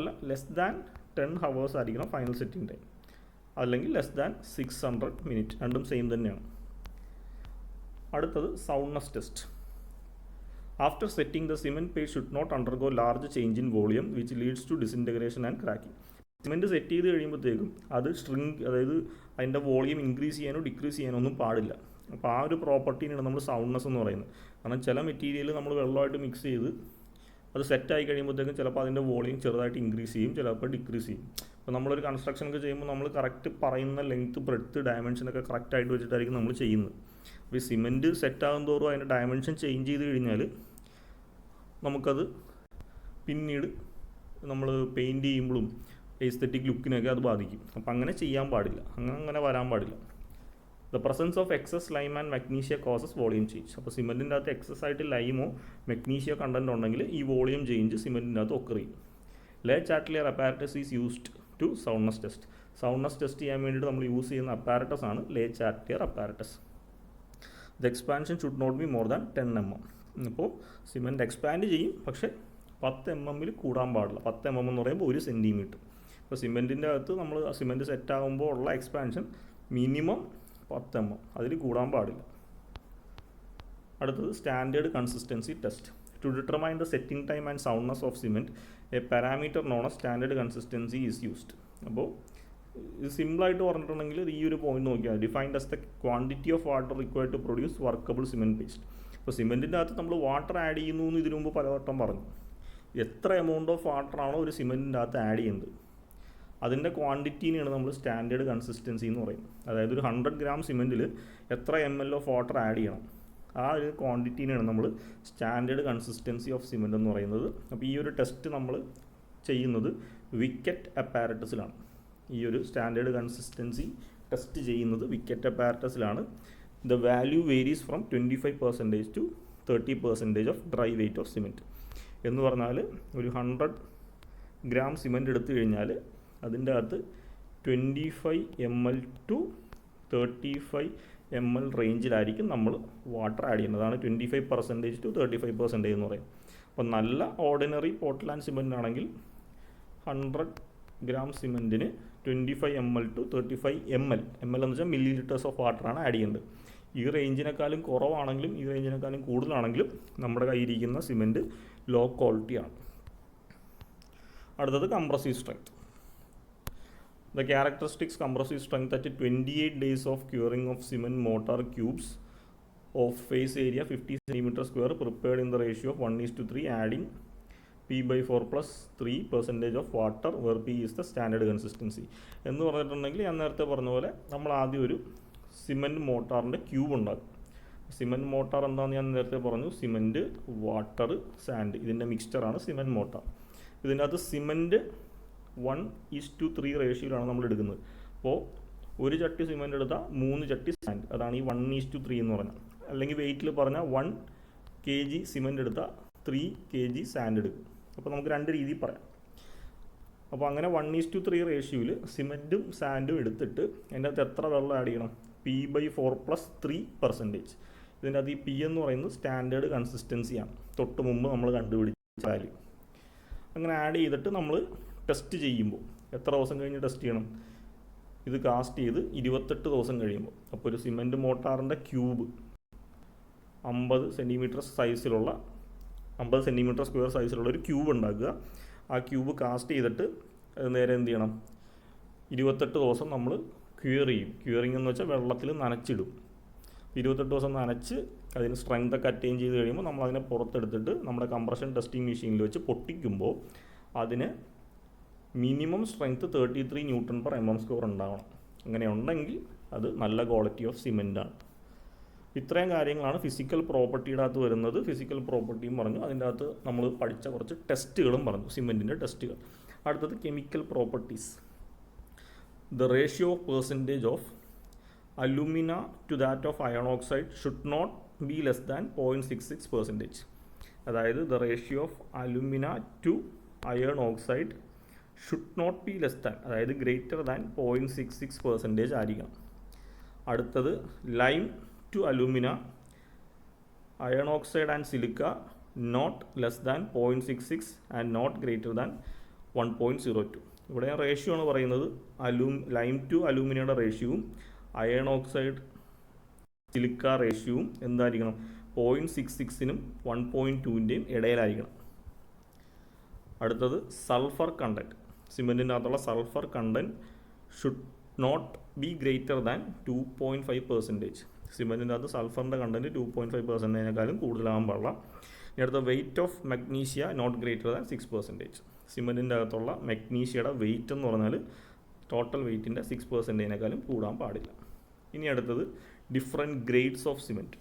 അല്ല, ലെസ് ദാൻ 10 ഹവേഴ്സ് ആയിരിക്കണം ഫൈനൽ സെറ്റിംഗ് ടൈം, അല്ലെങ്കിൽ ലെസ് ദാൻ 600 മിനിറ്റ്, രണ്ടും സെയിം തന്നെയാണ്. അടുത്തത് soundness test. After setting, the cement paste should not undergo large change in volume which leads to disintegration and cracking. Cement set ചെയ്ത് കഴിയുമ്പോഴത്തേക്കും അത് അതായത് അതിൻ്റെ വോളിയം ഇൻക്രീസ് ചെയ്യാനോ ഡിക്രീസ് ചെയ്യാനോ ഒന്നും പാടില്ല. അപ്പോൾ ആ ഒരു പ്രോപ്പർട്ടീനാണ് നമ്മൾ സൗണ്ട്നെസ് എന്ന് പറയുന്നത്. കാരണം ചില മെറ്റീരിയൽ നമ്മൾ വെള്ളമായിട്ട് മിക്സ് ചെയ്ത് അത് സെറ്റായി കഴിയുമ്പോഴത്തേക്കും ചിലപ്പോൾ അതിൻ്റെ വോളിയം ചെറുതായിട്ട് ഇൻക്രീസ് ചെയ്യും, ചിലപ്പോൾ ഡിക്രീസ് ചെയ്യും. അപ്പോൾ നമ്മളൊരു കൺസ്ട്രക്ഷനൊക്കെ ചെയ്യുമ്പോൾ നമ്മൾ കറക്റ്റ് പറയുന്ന ലെങ്ത്ത്, ബ്രെഡ്ത്ത്, ഡയമെൻഷനൊക്കെ കറക്റ്റായിട്ട് വെച്ചിട്ടായിരിക്കും നമ്മൾ ചെയ്യുന്നത്. അപ്പോൾ ഈ സിമെൻറ്റ് സെറ്റാകും തോറും അതിൻ്റെ ഡയമെൻഷൻ ചേഞ്ച് ചെയ്ത് കഴിഞ്ഞാൽ നമുക്കത് പിന്നീട് നമ്മൾ പെയിൻറ്റ് ചെയ്യുമ്പോഴും എസ്തെറ്റിക് ലുക്കിനൊക്കെ അത് ബാധിക്കും. അപ്പം അങ്ങനെ ചെയ്യാൻ പാടില്ല, അങ്ങനെ വരാൻ പാടില്ല. The presence of excess lime and magnesia causes volume change. അപ്പോൾ സിമെൻറ്റിൻ്റെ അകത്ത് എക്സസ് ആയിട്ട് ലൈമോ മഗ്നീഷ്യ കണ്ടൻറ്റ് ഉണ്ടെങ്കിൽ ഈ വോളിയം ചേഞ്ച് സിമെൻറ്റിൻ്റെ അകത്ത് ഒക്കർ ചെയ്യും. Le Chatelier apparatus is used to soundness test. Soundness test ചെയ്യാൻ വേണ്ടിയിട്ട് നമ്മൾ യൂസ് ചെയ്യുന്ന അപ്പാരറ്റസ് ആണ് Le Chatelier apparatus. The expansion should not be more than 10 mm. ഇപ്പോൾ സിമെൻറ്റ് എക്സ്പാൻഡ് ചെയ്യും, പക്ഷേ 10 mm കൂടാൻ പാടില്ല. 10 mm എന്ന് പറയുമ്പോൾ 1 സെൻറ്റിമീറ്റർ. ഇപ്പോൾ സിമെൻറ്റിൻ്റെ അകത്ത് നമ്മൾ സിമെൻറ്റ് സെറ്റാകുമ്പോൾ ഉള്ള എക്സ്പാൻഷൻ മിനിമം 10 mm, അതിൽ കൂടാൻ പാടില്ല. അടുത്തത് standard consistency test. To determine the setting time and soundness of cement a parameter known as standard consistency is used. അപ്പോൾ ഇത് സിമ്പിളായിട്ട് പറഞ്ഞിട്ടുണ്ടെങ്കിൽ ഈ ഒരു പോയിന്റ് നോക്കിയാൽ defined as the quantity of water required to produce workable cement paste. ഇപ്പോൾ സിമെൻറ്റിൻ്റെ അകത്ത് നമ്മൾ വാട്ടർ ആഡ് ചെയ്യുന്നു എന്ന് ഇതിനു മുമ്പ് പലവട്ടം പറഞ്ഞു. എത്ര എമൗണ്ട് ഓഫ് വാട്ടറാണോ ഒരു സിമെൻറ്റിൻ്റെ അകത്ത് ആഡ് ചെയ്യുന്നത് അതിൻ്റെ ക്വാണ്ടിറ്റീനെയാണ് നമ്മൾ സ്റ്റാൻഡേർഡ് കൺസിസ്റ്റൻസി എന്ന് പറയുന്നത്. അതായത് ഒരു 100 gram സിമെൻറ്റിൽ എത്ര ml ഓഫ് വാട്ടർ ആഡ് ചെയ്യണം, ആ ഒരു ക്വാണ്ടിറ്റീനെയാണ് നമ്മൾ സ്റ്റാൻഡേർഡ് കൺസിസ്റ്റൻസി ഓഫ് സിമെൻറ്റ് എന്ന് പറയുന്നത്. അപ്പോൾ ഈ ഒരു ടെസ്റ്റ് നമ്മൾ ചെയ്യുന്നത് വിക്കറ്റ് അപ്പാരറ്റസിലാണ്. ഈ ഒരു സ്റ്റാൻഡേർഡ് കൺസിസ്റ്റൻസി ടെസ്റ്റ് ചെയ്യുന്നത് വിക്കറ്റ് അപ്പാരറ്റസിലാണ്. The value varies from 25% to 30% of dry weight of cement. എന്ന് പറഞ്ഞാൽ ഒരു 100 gram സിമെൻറ്റ് എടുത്തു കഴിഞ്ഞാൽ അതിൻ്റെ അകത്ത് 25 ml to 35 ml റേഞ്ചിലായിരിക്കും നമ്മൾ വാട്ടർ ആഡ് ചെയ്യുന്നത്. അതാണ് 25% to 35% എന്ന് പറയും. അപ്പോൾ നല്ല ഓർഡിനറി പോർട്ട്ലാൻഡ് സിമെൻ്റ് ആണെങ്കിൽ 100 gram സിമെൻറ്റിന് 25 ml to 35 ml എന്ന് വെച്ചാൽ മില്ലി ലിറ്റേഴ്സ് ഓഫ് വാട്ടറാണ് ആഡ് ചെയ്യേണ്ടത്. ഈ റേഞ്ചിനേക്കാളും കുറവാണെങ്കിലും ഈ റേഞ്ചിനേക്കാളും കൂടുതലാണെങ്കിലും നമ്മുടെ കയ്യിരിക്കുന്ന സിമെൻറ്റ് ലോ ക്വാളിറ്റിയാണ്. അടുത്തത് compressive strength. The characteristics compressive strength at 28 days of curing of cement mortar cubes of face area 50 cm² prepared in the ratio of 1:3, adding P/4 plus 3% of water where P is the standard consistency. എന്ന് പറഞ്ഞിട്ടുണ്ടെങ്കിൽ ഞാൻ നേരത്തെ പറഞ്ഞ പോലെ നമ്മൾ ആദ്യം ഒരു cement മോട്ടാറിൻ്റെ cube ഉണ്ടാക്കും. സിമെൻറ്റ് മോട്ടാർ എന്താണെന്ന് ഞാൻ നേരത്തെ പറഞ്ഞു, സിമെൻറ്റ്, വാട്ടർ, സാൻഡ് ഇതിൻ്റെ മിക്സ്ചറാണ് സിമെൻറ്റ് മോട്ടാർ. ഇതിൻ്റെ അകത്ത് സിമെൻറ്റ് 1:3 റേഷ്യോയിലാണ് നമ്മൾ എടുക്കുന്നത്. അപ്പോൾ ഒരു ചട്ടി സിമെൻറ്റ് എടുത്താൽ 3 ചട്ടി സാൻഡ്, അതാണ് ഈ 1:3 എന്ന് പറഞ്ഞാൽ. അല്ലെങ്കിൽ വെയിറ്റിൽ പറഞ്ഞാൽ 1 kg സിമെൻറ്റ് എടുത്താൽ 3 kg സാൻഡ് എടുക്കും. അപ്പോൾ നമുക്ക് 2 രീതിയിൽ പറയാം. അപ്പോൾ അങ്ങനെ 1:3 റേഷ്യോയിൽ സിമെൻറ്റും സാൻഡും എടുത്തിട്ട് അതിൻ്റെ അകത്ത് എത്ര വെള്ളം ആഡ് ചെയ്യണം? P/4 plus 3%. ഇതിൻ്റെ അകത്ത് ഈ P എന്ന് പറയുന്നത് സ്റ്റാൻഡേർഡ് കൺസിസ്റ്റൻസിയാണ്, തൊട്ട് മുമ്പ് നമ്മൾ കണ്ടുപിടിച്ച വാല്യൂ. അങ്ങനെ ആഡ് ചെയ്തിട്ട് നമ്മൾ ടെസ്റ്റ് ചെയ്യുമ്പോൾ എത്ര ദിവസം കഴിഞ്ഞ് ടെസ്റ്റ് ചെയ്യണം? ഇത് കാസ്റ്റ് ചെയ്ത് 28 ദിവസം കഴിയുമ്പോൾ, അപ്പോൾ ഒരു സിമെൻറ്റ് മോട്ടാറിൻ്റെ ക്യൂബ് 50 സെൻറ്റിമീറ്റർ സൈസിലുള്ള 50 സെൻറ്റിമീറ്റർ സ്ക്വയർ സൈസിലുള്ള ഒരു ക്യൂബ് ഉണ്ടാക്കുക. ആ ക്യൂബ് കാസ്റ്റ് ചെയ്തിട്ട് നേരെ എന്ത് ചെയ്യണം, 28 ദിവസം നമ്മൾ ക്യൂർ ചെയ്യും. ക്യൂറിങ് എന്ന് വെച്ചാൽ വെള്ളത്തിൽ നനച്ചിടും. 28 ദിവസം നനച്ച് അതിന് സ്ട്രെങ്ത് ഒക്കെ അറ്റൈൻ ചെയ്ത് കഴിയുമ്പോൾ നമ്മൾ അതിനെ പുറത്തെടുത്തിട്ട് നമ്മുടെ കംപ്രഷൻ ടെസ്റ്റിംഗ് മെഷീനിൽ വെച്ച് പൊട്ടിക്കുമ്പോൾ അതിന് minimum strength 33 newton per mm² ഉണ്ടാവണം. അങ്ങനെ ഉണ്ടെങ്കിൽ അത് നല്ല ക്വാളിറ്റി ഓഫ് സിമെൻ്റാണ്. ഇത്രയും കാര്യങ്ങളാണ് ഫിസിക്കൽ പ്രോപ്പർട്ടിയുടെ അകത്ത് വരുന്നത്. ഫിസിക്കൽ പ്രോപ്പർട്ടിയും പറഞ്ഞു, അതിൻ്റെ അകത്ത് നമ്മൾ പഠിച്ച കുറച്ച് ടെസ്റ്റുകളും പറഞ്ഞു, സിമെൻറ്റിൻ്റെ ടെസ്റ്റുകൾ. അടുത്തത് chemical properties. The ratio of percentage of alumina to that of iron oxide should not be less than 0.66%. അതായത് the ratio of alumina to iron oxide should not be less than, അതായത് ഗ്രേറ്റർ ദാൻ 0.66% ആയിരിക്കണം. അടുത്തത് lime to alumina, iron oxide and silica not less than 0.66 and not greater than 1.02. ഇവിടെ ratio ആണ് പറയുന്നത്. Lime to അലൂമിനിയുടെ റേഷ്യോവും iron oxide silica റേഷ്യോവും എന്തായിരിക്കണം, 0.66നും 1.2ൻ്റെയും ഇടയിലായിരിക്കണം. അടുത്തത് സൾഫർ കണ്ടൻറ്റ്. സിമെൻറ്റിൻ്റെ അകത്തുള്ള sulphur content should not be greater than 2.5%. സിമെൻറ്റിൻ്റെ അകത്ത് സൾഫറിൻ്റെ കണ്ടൻറ്റ് 2.5%-നേക്കാളും കൂടുതലാകാൻ പാടില്ല. ഇനി അടുത്ത weight of magnesia not greater than 6%. സിമെൻറ്റിൻ്റെ അകത്തുള്ള മഗ്നീഷ്യയുടെ വെയിറ്റ് എന്ന് പറഞ്ഞാൽ ടോട്ടൽ വെയിറ്റിൻ്റെ 6%-നേക്കാളും കൂടാൻ പാടില്ല. ഇനി അടുത്തത് ഡിഫറെൻറ്റ് ഗ്രേഡ്സ് ഓഫ് സിമെൻറ്റ്.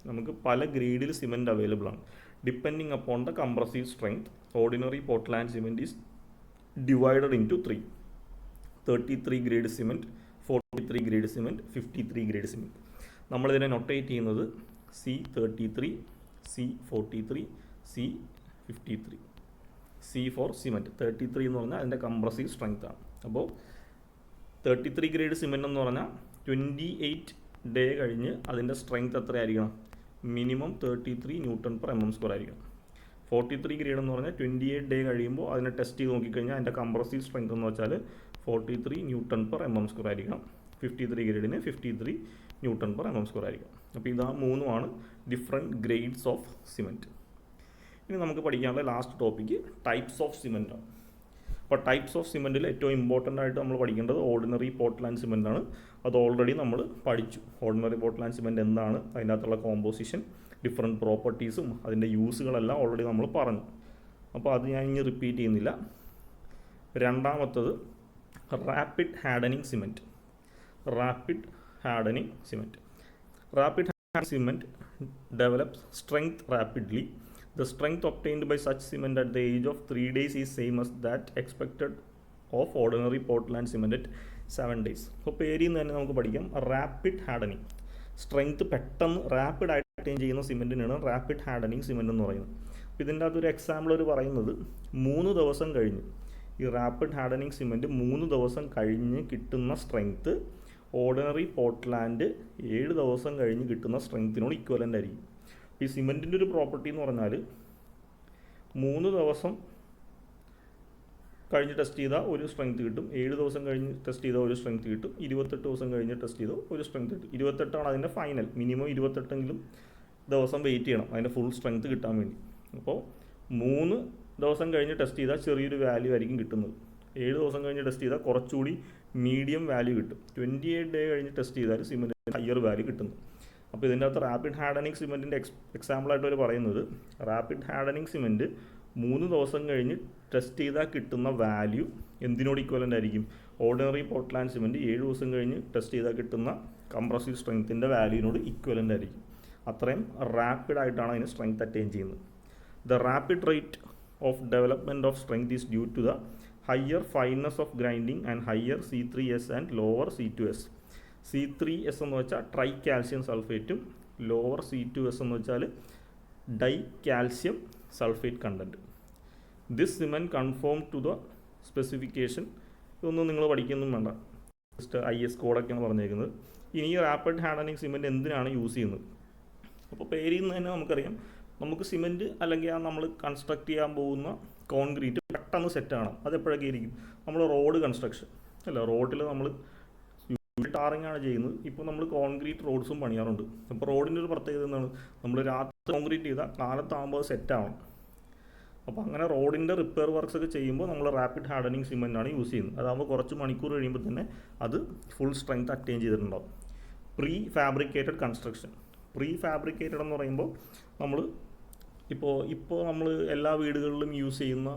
നമുക്ക് പല ഗ്രേഡിൽ സിമെൻറ്റ് അവൈലബിൾ ആണ്. Depending upon the compressive strength, ordinary Portland cement is divided into 3: 33 grade cement, 43 grade cement, 53 grade cement. നമ്മളിതിനെ നൊട്ടേറ്റ് ചെയ്യുന്നത് C33, C43, C53. C four cement. 33 എന്ന് പറഞ്ഞാൽ അതിൻ്റെ കംപ്രസീവ് സ്ട്രെങ്ത് ആണ്. അപ്പോൾ 33 ഗ്രേഡ് സിമെൻറ്റ് എന്ന് പറഞ്ഞാൽ 28 ഡേ കഴിഞ്ഞ് അതിൻ്റെ സ്ട്രെങ്ത് എത്രയായിരിക്കണം, മിനിമം 33 ന്യൂട്ടൺ പെർ mm² ആയിരിക്കണം. 43 ഗ്രേഡ് എന്ന് പറഞ്ഞാൽ 28 ഡേ കഴിയുമ്പോൾ അതിനെ ടെസ്റ്റ് ചെയ്ത് നോക്കിക്കഴിഞ്ഞാൽ അതിൻ്റെ കംപ്രസീവ് സ്ട്രെങ്ത് എന്ന് വെച്ചാൽ 43 ന്യൂട്ടൺ പെർ mm² ആയിരിക്കണം. 53 ഗ്രേഡിന് 53 ന്യൂട്ടൺ പെർ mm² ആയിരിക്കും. അപ്പോൾ ഇതാ മൂന്നുമാണ് ഡിഫറെൻറ്റ് ഗ്രേഡ്സ് ഓഫ് സിമെൻറ്റ്. ഇനി നമുക്ക് പഠിക്കാനുള്ള last topic types of cement ആണ്. അപ്പോൾ ടൈപ്സ് ഓഫ് സിമെൻറ്റിൽ ഏറ്റവും ഇമ്പോർട്ടൻ്റ് ആയിട്ട് നമ്മൾ പഠിക്കേണ്ടത് ഓർഡിനറി പോർട്ട്ലാൻഡ് സിമെൻ്റ് ആണ്. അത് ഓൾറെഡി നമ്മൾ പഠിച്ചു. ഓർഡിനറി പോർട്ട്ലാൻഡ് സിമെൻറ്റ് എന്താണ്, അതിൻ്റെ അകത്തുള്ള കോമ്പോസിഷൻ, ഡിഫറെൻറ്റ് പ്രോപ്പർട്ടീസും അതിൻ്റെ യൂസുകളെല്ലാം ഓൾറെഡി നമ്മൾ പറഞ്ഞു. അപ്പോൾ അത് ഞാൻ ഇനി റിപ്പീറ്റ് ചെയ്യുന്നില്ല. രണ്ടാമത്തത് rapid hardening cement. Rapid hardening cement. Rapid hardening cement develops strength rapidly. The strength obtained by such cement at the age of 3 days is same as that expected of ordinary Portland cement at 7 days. അപ്പോൾ പേരിൽ നിന്ന് തന്നെ നമുക്ക് പഠിക്കാം rapid hardening. Strength പെട്ടെന്ന് റാപ്പിഡായിട്ട് attain ചെയ്യുന്ന സിമെൻറ്റിനാണ് rapid hardening cement എന്ന് പറയുന്നത്. അപ്പോൾ ഇതിൻ്റെ അകത്തൊരു എക്സാമ്പിൾ ഒരു പറയുന്നത് 3 ദിവസം കഴിഞ്ഞ് ഈ റാപ്പിഡ് ഹാർഡനിങ് സിമെൻറ്റ് 3 ദിവസം കഴിഞ്ഞ് കിട്ടുന്ന സ്ട്രെങ്ത്ത് ഓർഡിനറി പോർട്ട്ലാൻഡ് 7 ദിവസം കഴിഞ്ഞ് കിട്ടുന്ന സ്ട്രെങ്ത്തിനോട് ഇക്വലൻ്റ് ആയിരിക്കും. ഈ സിമെൻറ്റിൻ്റെ ഒരു പ്രോപ്പർട്ടി എന്ന് പറഞ്ഞാൽ 3 ദിവസം കഴിഞ്ഞ് ടെസ്റ്റ് ചെയ്താൽ ഒരു സ്ട്രെങ്ത് കിട്ടും, 7 ദിവസം കഴിഞ്ഞ് ടെസ്റ്റ് ചെയ്താൽ ഒരു സ്ട്രെങ്ത് കിട്ടും, 28 ദിവസം കഴിഞ്ഞ് ടെസ്റ്റ് ചെയ്താൽ ഒരു സ്ട്രെങ്ത് കിട്ടും. 28 അതിൻ്റെ ഫൈനൽ. മിനിമം 28 ദിവസം വെയിറ്റ് ചെയ്യണം അതിൻ്റെ ഫുൾ സ്ട്രെങ്ത് കിട്ടാൻ വേണ്ടി. അപ്പോൾ 3 ദിവസം കഴിഞ്ഞ് ടെസ്റ്റ് ചെയ്താൽ ചെറിയൊരു വാല്യൂ ആയിരിക്കും കിട്ടുന്നത്. 7 ദിവസം കഴിഞ്ഞ് ടെസ്റ്റ് ചെയ്താൽ കുറച്ചുകൂടി മീഡിയം വാല്യൂ കിട്ടും. 28 ഡേ കഴിഞ്ഞ് ടെസ്റ്റ് ചെയ്താൽ സിമെൻറ്റിന് ഹയർ വാല്യൂ കിട്ടുന്നു. അപ്പോൾ ഇതിൻ്റെ അകത്ത് റാപ്പിഡ് ഹാർഡനിങ് സിമെൻറ്റിൻ്റെ എക്സാമ്പിളായിട്ട് അവർ പറയുന്നത് റാപ്പിഡ് ഹാർഡനിങ് സിമെൻറ്റ് 3 ദിവസം കഴിഞ്ഞ് ടെസ്റ്റ് ചെയ്താൽ കിട്ടുന്ന വാല്യൂ എന്തിനോട് ഇക്വലൻ്റ് ആയിരിക്കും, ഓർഡിനറി പോർട്ട്ലാൻഡ് സിമെൻറ്റ് 7 ദിവസം കഴിഞ്ഞ് ടെസ്റ്റ് ചെയ്താൽ കിട്ടുന്ന കംപ്രസീവ് സ്ട്രെങ്ത്തിൻ്റെ വാല്യൂവിനോട് ഇക്വലൻ്റ് ആയിരിക്കും. അത്രയും റാപ്പിഡായിട്ടാണ് അതിന് സ്ട്രെങ്ത് അറ്റൈൻ ചെയ്യുന്നത്. The rapid rate of development of strength is due to the higher fineness of grinding and higher C3S and lower C2S. C3S എന്ന് വെച്ചാൽ ട്രൈ കാൽസ്യം സൾഫേറ്റും ലോവർ C2S എന്ന് വെച്ചാൽ dicalcium sulphate content. This cement conform to the specification. ഇതൊന്നും നിങ്ങൾ പഠിക്കൊന്നും വേണ്ട, just IS കോഡൊക്കെയാണ് പറഞ്ഞേക്കുന്നത്. ഇനി ഈ റാപ്പിഡ് ഹാർഡനിങ് സിമെൻറ്റ് എന്തിനാണ് യൂസ് ചെയ്യുന്നത്? അപ്പോൾ പേരിൽ നിന്ന് തന്നെ നമുക്കറിയാം, നമുക്ക് സിമെൻറ്റ് അല്ലെങ്കിൽ നമ്മൾ കൺസ്ട്രക്ട് ചെയ്യാൻ പോകുന്ന കോൺക്രീറ്റ് പെട്ടെന്ന് സെറ്റാണ്. അതെപ്പോഴൊക്കെ ആയിരിക്കും, നമ്മൾ റോഡ് കൺസ്ട്രക്ഷൻ അല്ല, റോഡിൽ നമ്മൾ ടാറിംഗ് ആണ് ചെയ്യുന്നത്. ഇപ്പോൾ നമ്മൾ കോൺക്രീറ്റ് റോഡ്സും പണിയാറുണ്ട്. അപ്പോൾ റോഡിൻ്റെ ഒരു പ്രത്യേകത എന്താണ്, നമ്മൾ രാത്രി കോൺക്രീറ്റ് ചെയ്താൽ കാലത്താകുമ്പോൾ സെറ്റ് ആവണം. അപ്പോൾ അങ്ങനെ റോഡിൻ്റെ റിപ്പയർ വർക്ക്സ് ഒക്കെ ചെയ്യുമ്പോൾ നമ്മൾ റാപ്പിഡ് ഹാർഡനിങ് സിമെൻ്റ് ആണ് യൂസ് ചെയ്യുന്നത്. അതാകുമ്പോൾ കുറച്ച് മണിക്കൂർ കഴിയുമ്പോൾ തന്നെ അത് ഫുൾ സ്ട്രെങ്ത് അറ്റൈൻ ചെയ്തിട്ടുണ്ടാവും. Pre fabricated construction. Pre fabricated എന്ന് പറയുമ്പോൾ നമ്മൾ ഇപ്പോൾ നമ്മൾ എല്ലാ വീടുകളിലും യൂസ് ചെയ്യുന്ന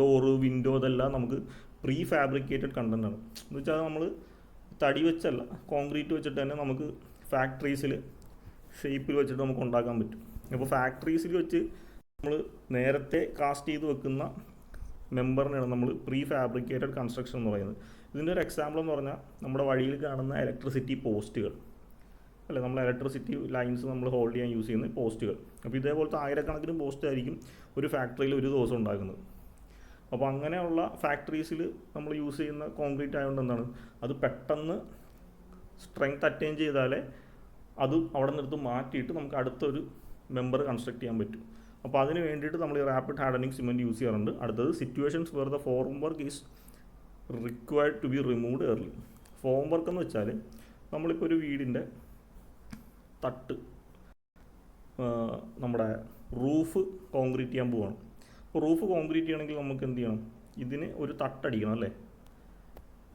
ഡോറ്, വിൻഡോ, ഇതെല്ലാം നമുക്ക് പ്രീ ഫാബ്രിക്കേറ്റഡ് കണ്ടൻ്റ് ആണ്. എന്ന് വെച്ചാൽ നമ്മൾ തടി വെച്ചല്ല, കോൺക്രീറ്റ് വെച്ചിട്ട് തന്നെ നമുക്ക് ഫാക്ടറീസിൽ ഷേപ്പിൽ വെച്ചിട്ട് നമുക്ക് ഉണ്ടാക്കാൻ പറ്റും. അപ്പോൾ ഫാക്ടറീസിൽ വെച്ച് നമ്മൾ നേരത്തെ കാസ്റ്റ് ചെയ്ത് വെക്കുന്ന മെമ്പറിനാണ് നമ്മൾ പ്രീ ഫാബ്രിക്കേറ്റഡ് കൺസ്ട്രക്ഷൻ എന്ന് പറയുന്നത്. ഇതിൻ്റെ ഒരു എക്സാമ്പിൾ എന്ന് പറഞ്ഞാൽ നമ്മുടെ വഴിയിൽ കാണുന്ന ഇലക്ട്രിസിറ്റി പോസ്റ്റുകൾ അല്ലേ, നമ്മൾ ഇലക്ട്രിസിറ്റി ലൈൻസ് നമ്മൾ ഹോൾഡ് ചെയ്യാൻ യൂസ് ചെയ്യുന്ന പോസ്റ്റുകൾ. അപ്പോൾ ഇതേപോലത്തെ ആയിരക്കണക്കിന് പോസ്റ്റ് ആയിരിക്കും ഒരു ഫാക്ടറിയിൽ ഒരു ദിവസം ഉണ്ടാക്കുന്നത്. അപ്പോൾ അങ്ങനെയുള്ള ഫാക്ടറീസിൽ നമ്മൾ യൂസ് ചെയ്യുന്ന കോൺക്രീറ്റ് ആയതുകൊണ്ട് എന്താണ്, അത് പെട്ടെന്ന് സ്ട്രെങ്ത് അറ്റൈൻ ചെയ്താലേ അത് അവിടെ നിന്നെടുത്ത് മാറ്റിയിട്ട് നമുക്ക് അടുത്തൊരു മെമ്പർ കൺസ്ട്രക്ട് ചെയ്യാൻ പറ്റും. അപ്പോൾ അതിന് വേണ്ടിയിട്ട് നമ്മൾ ഈ റാപ്പിഡ് ഹാർഡനിങ് സിമെൻറ്റ് യൂസ് ചെയ്യാറുണ്ട്. അടുത്തത് situations where the formwork is required to be removed early. Formwork എന്ന് വെച്ചാൽ നമ്മളിപ്പോൾ ഒരു വീടിൻ്റെ തട്ട്, നമ്മുടെ റൂഫ് കോൺക്രീറ്റ് ചെയ്യാൻ പോവുകയാണ്. അപ്പോൾ റൂഫ് കോൺക്രീറ്റ് ചെയ്യണമെങ്കിൽ നമുക്ക് എന്ത് ചെയ്യണം, ഇതിന് ഒരു തട്ടടിക്കണം അല്ലേ.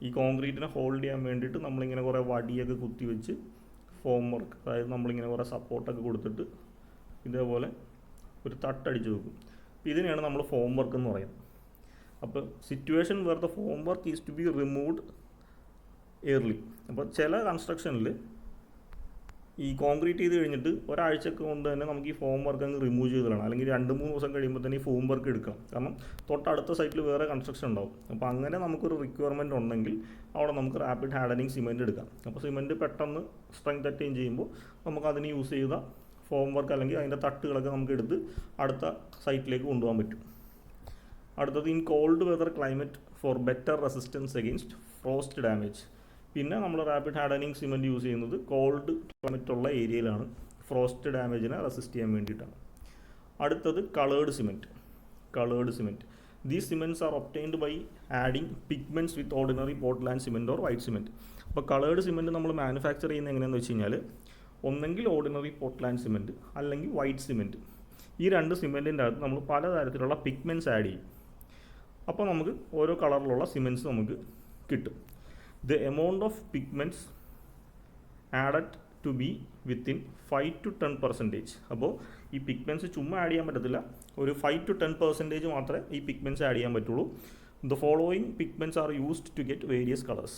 ഈ കോൺക്രീറ്റിനെ ഹോൾഡ് ചെയ്യാൻ വേണ്ടിയിട്ട് നമ്മളിങ്ങനെ കുറേ വടിയൊക്കെ കുത്തി വെച്ച് ഫോം വർക്ക്, അതായത് നമ്മളിങ്ങനെ കുറേ സപ്പോർട്ടൊക്കെ കൊടുത്തിട്ട് ഇതേപോലെ ഒരു തട്ടടിച്ച് വെക്കും. ഇതിനെയാണ് നമ്മൾ ഫോം വർക്ക് എന്ന് പറയുന്നത്. അപ്പോൾ situation where the formwork is to be removed early. അപ്പോൾ ചില കൺസ്ട്രക്ഷനിൽ ഈ കോൺക്രീറ്റ് ചെയ്ത് കഴിഞ്ഞിട്ട് ഒരാഴ്ചക്ക് കൊണ്ട് തന്നെ നമുക്ക് ഈ ഫോം വർക്ക് അങ്ങ് റിമൂവ് ചെയ്തിടണം, അല്ലെങ്കിൽ 2-3 ദിവസം കഴിയുമ്പോൾ തന്നെ ഈ ഫോം വർക്ക് എടുക്കണം. കാരണം തൊട്ടടുത്ത സൈറ്റിൽ വേറെ കൺസ്ട്രക്ഷൻ ഉണ്ടാവും. അപ്പോൾ അങ്ങനെ നമുക്കൊരു റിക്വയർമെൻറ്റ് ഉണ്ടെങ്കിൽ അവിടെ നമുക്ക് റാപ്പിഡ് ഹാർഡനിങ് സിമെൻറ്റ് എടുക്കാം. അപ്പോൾ സിമെൻറ്റ് പെട്ടെന്ന് സ്ട്രെങ്ത് അറ്റൈൻ ചെയ്യുമ്പോൾ നമുക്ക് അതിന് യൂസ് ചെയ്ത ഫോം വർക്ക് അല്ലെങ്കിൽ അതിൻ്റെ തട്ടുകളൊക്കെ നമുക്ക് എടുത്ത് അടുത്ത സൈറ്റിലേക്ക് കൊണ്ടുപോകാൻ പറ്റും. അടുത്തത് in cold weather climate for better resistance against frost damage. പിന്നെ നമ്മൾ റാപ്പിഡ് ഹാർഡനിങ് സിമെൻറ്റ് യൂസ് ചെയ്യുന്നത് കോൾഡ് ക്ലൈമറ്റ് ഉള്ള ഏരിയയിലാണ്, ഫ്രോസ്റ്റ് ഡാമേജിനെ റെസിസ്റ്റ് ചെയ്യാൻ വേണ്ടിയിട്ടാണ്. അടുത്തത് coloured cement. Coloured cement, these cements are obtained by adding pigments with ordinary Portland cement or white cement. അപ്പോൾ കളേർഡ് സിമെൻറ്റ് നമ്മൾ മാനുഫാക്ചർ ചെയ്യുന്നത് എങ്ങനെയാണെന്ന് വെച്ച് കഴിഞ്ഞാൽ ഒന്നെങ്കിൽ ഓർഡിനറി പോർട്ട്ലാൻഡ് സിമെൻറ്റ് അല്ലെങ്കിൽ വൈറ്റ് സിമെൻറ്റ്. ഈ രണ്ട് സിമെൻറ്റിൻ്റെ അകത്ത് നമ്മൾ പലതരത്തിലുള്ള പിഗ്മെൻറ്റ്സ് ആഡ് ചെയ്യും. അപ്പോൾ നമുക്ക് ഓരോ കളറിലുള്ള സിമെൻറ്റ്സ് നമുക്ക് കിട്ടും. The amount of pigments added to be within 5 to 10%. അപ്പോൾ ഈ പിഗ്മെൻറ്റ്സ് ചുമ്മാ ആഡ് ചെയ്യാൻ പറ്റത്തില്ല, ഒരു 5 to 10% മാത്രമേ ഈ പിഗ്മെൻറ്റ്സ് ആഡ് ചെയ്യാൻ പറ്റുള്ളൂ. The following pigments are used to get various colours.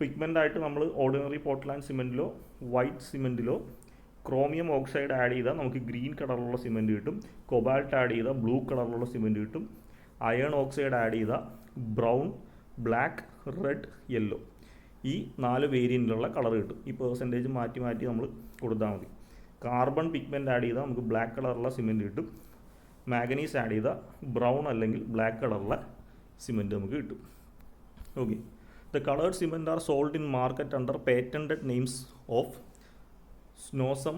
പിഗ്മെൻ്റായിട്ട് നമ്മൾ ഓർഡിനറി പോർട്ട്ലാൻഡ് സിമെൻറ്റിലോ വൈറ്റ് സിമെൻറ്റിലോ ക്രോമിയം ഓക്സൈഡ് ആഡ് ചെയ്താൽ നമുക്ക് ഗ്രീൻ കളറിലുള്ള സിമെൻറ്റ് കിട്ടും. കൊബാൾട്ട് ആഡ് ചെയ്താൽ ബ്ലൂ കളറിലുള്ള സിമെൻറ്റ് കിട്ടും. അയൺ ഓക്സൈഡ് ആഡ് ചെയ്താൽ ബ്രൗൺ, ബ്ലാക്ക്, റെഡ്, യെല്ലോ, ഈ 4 വേരിയൻറ്റിലുള്ള കളർ കിട്ടും. ഈ പെർസെൻറ്റേജ് മാറ്റി മാറ്റി നമ്മൾ കൊടുത്താൽ മതി. കാർബൺ പിഗ്മെൻറ്റ് ആഡ് ചെയ്താൽ നമുക്ക് ബ്ലാക്ക് കളറുള്ള സിമെൻറ്റ് കിട്ടും. മാഗ്നീസ് ആഡ് ചെയ്താൽ ബ്രൗൺ അല്ലെങ്കിൽ ബ്ലാക്ക് കളറുള്ള സിമെൻറ്റ് നമുക്ക് കിട്ടും. Okay, the coloured cement are sold in market under patented names of Snowcem,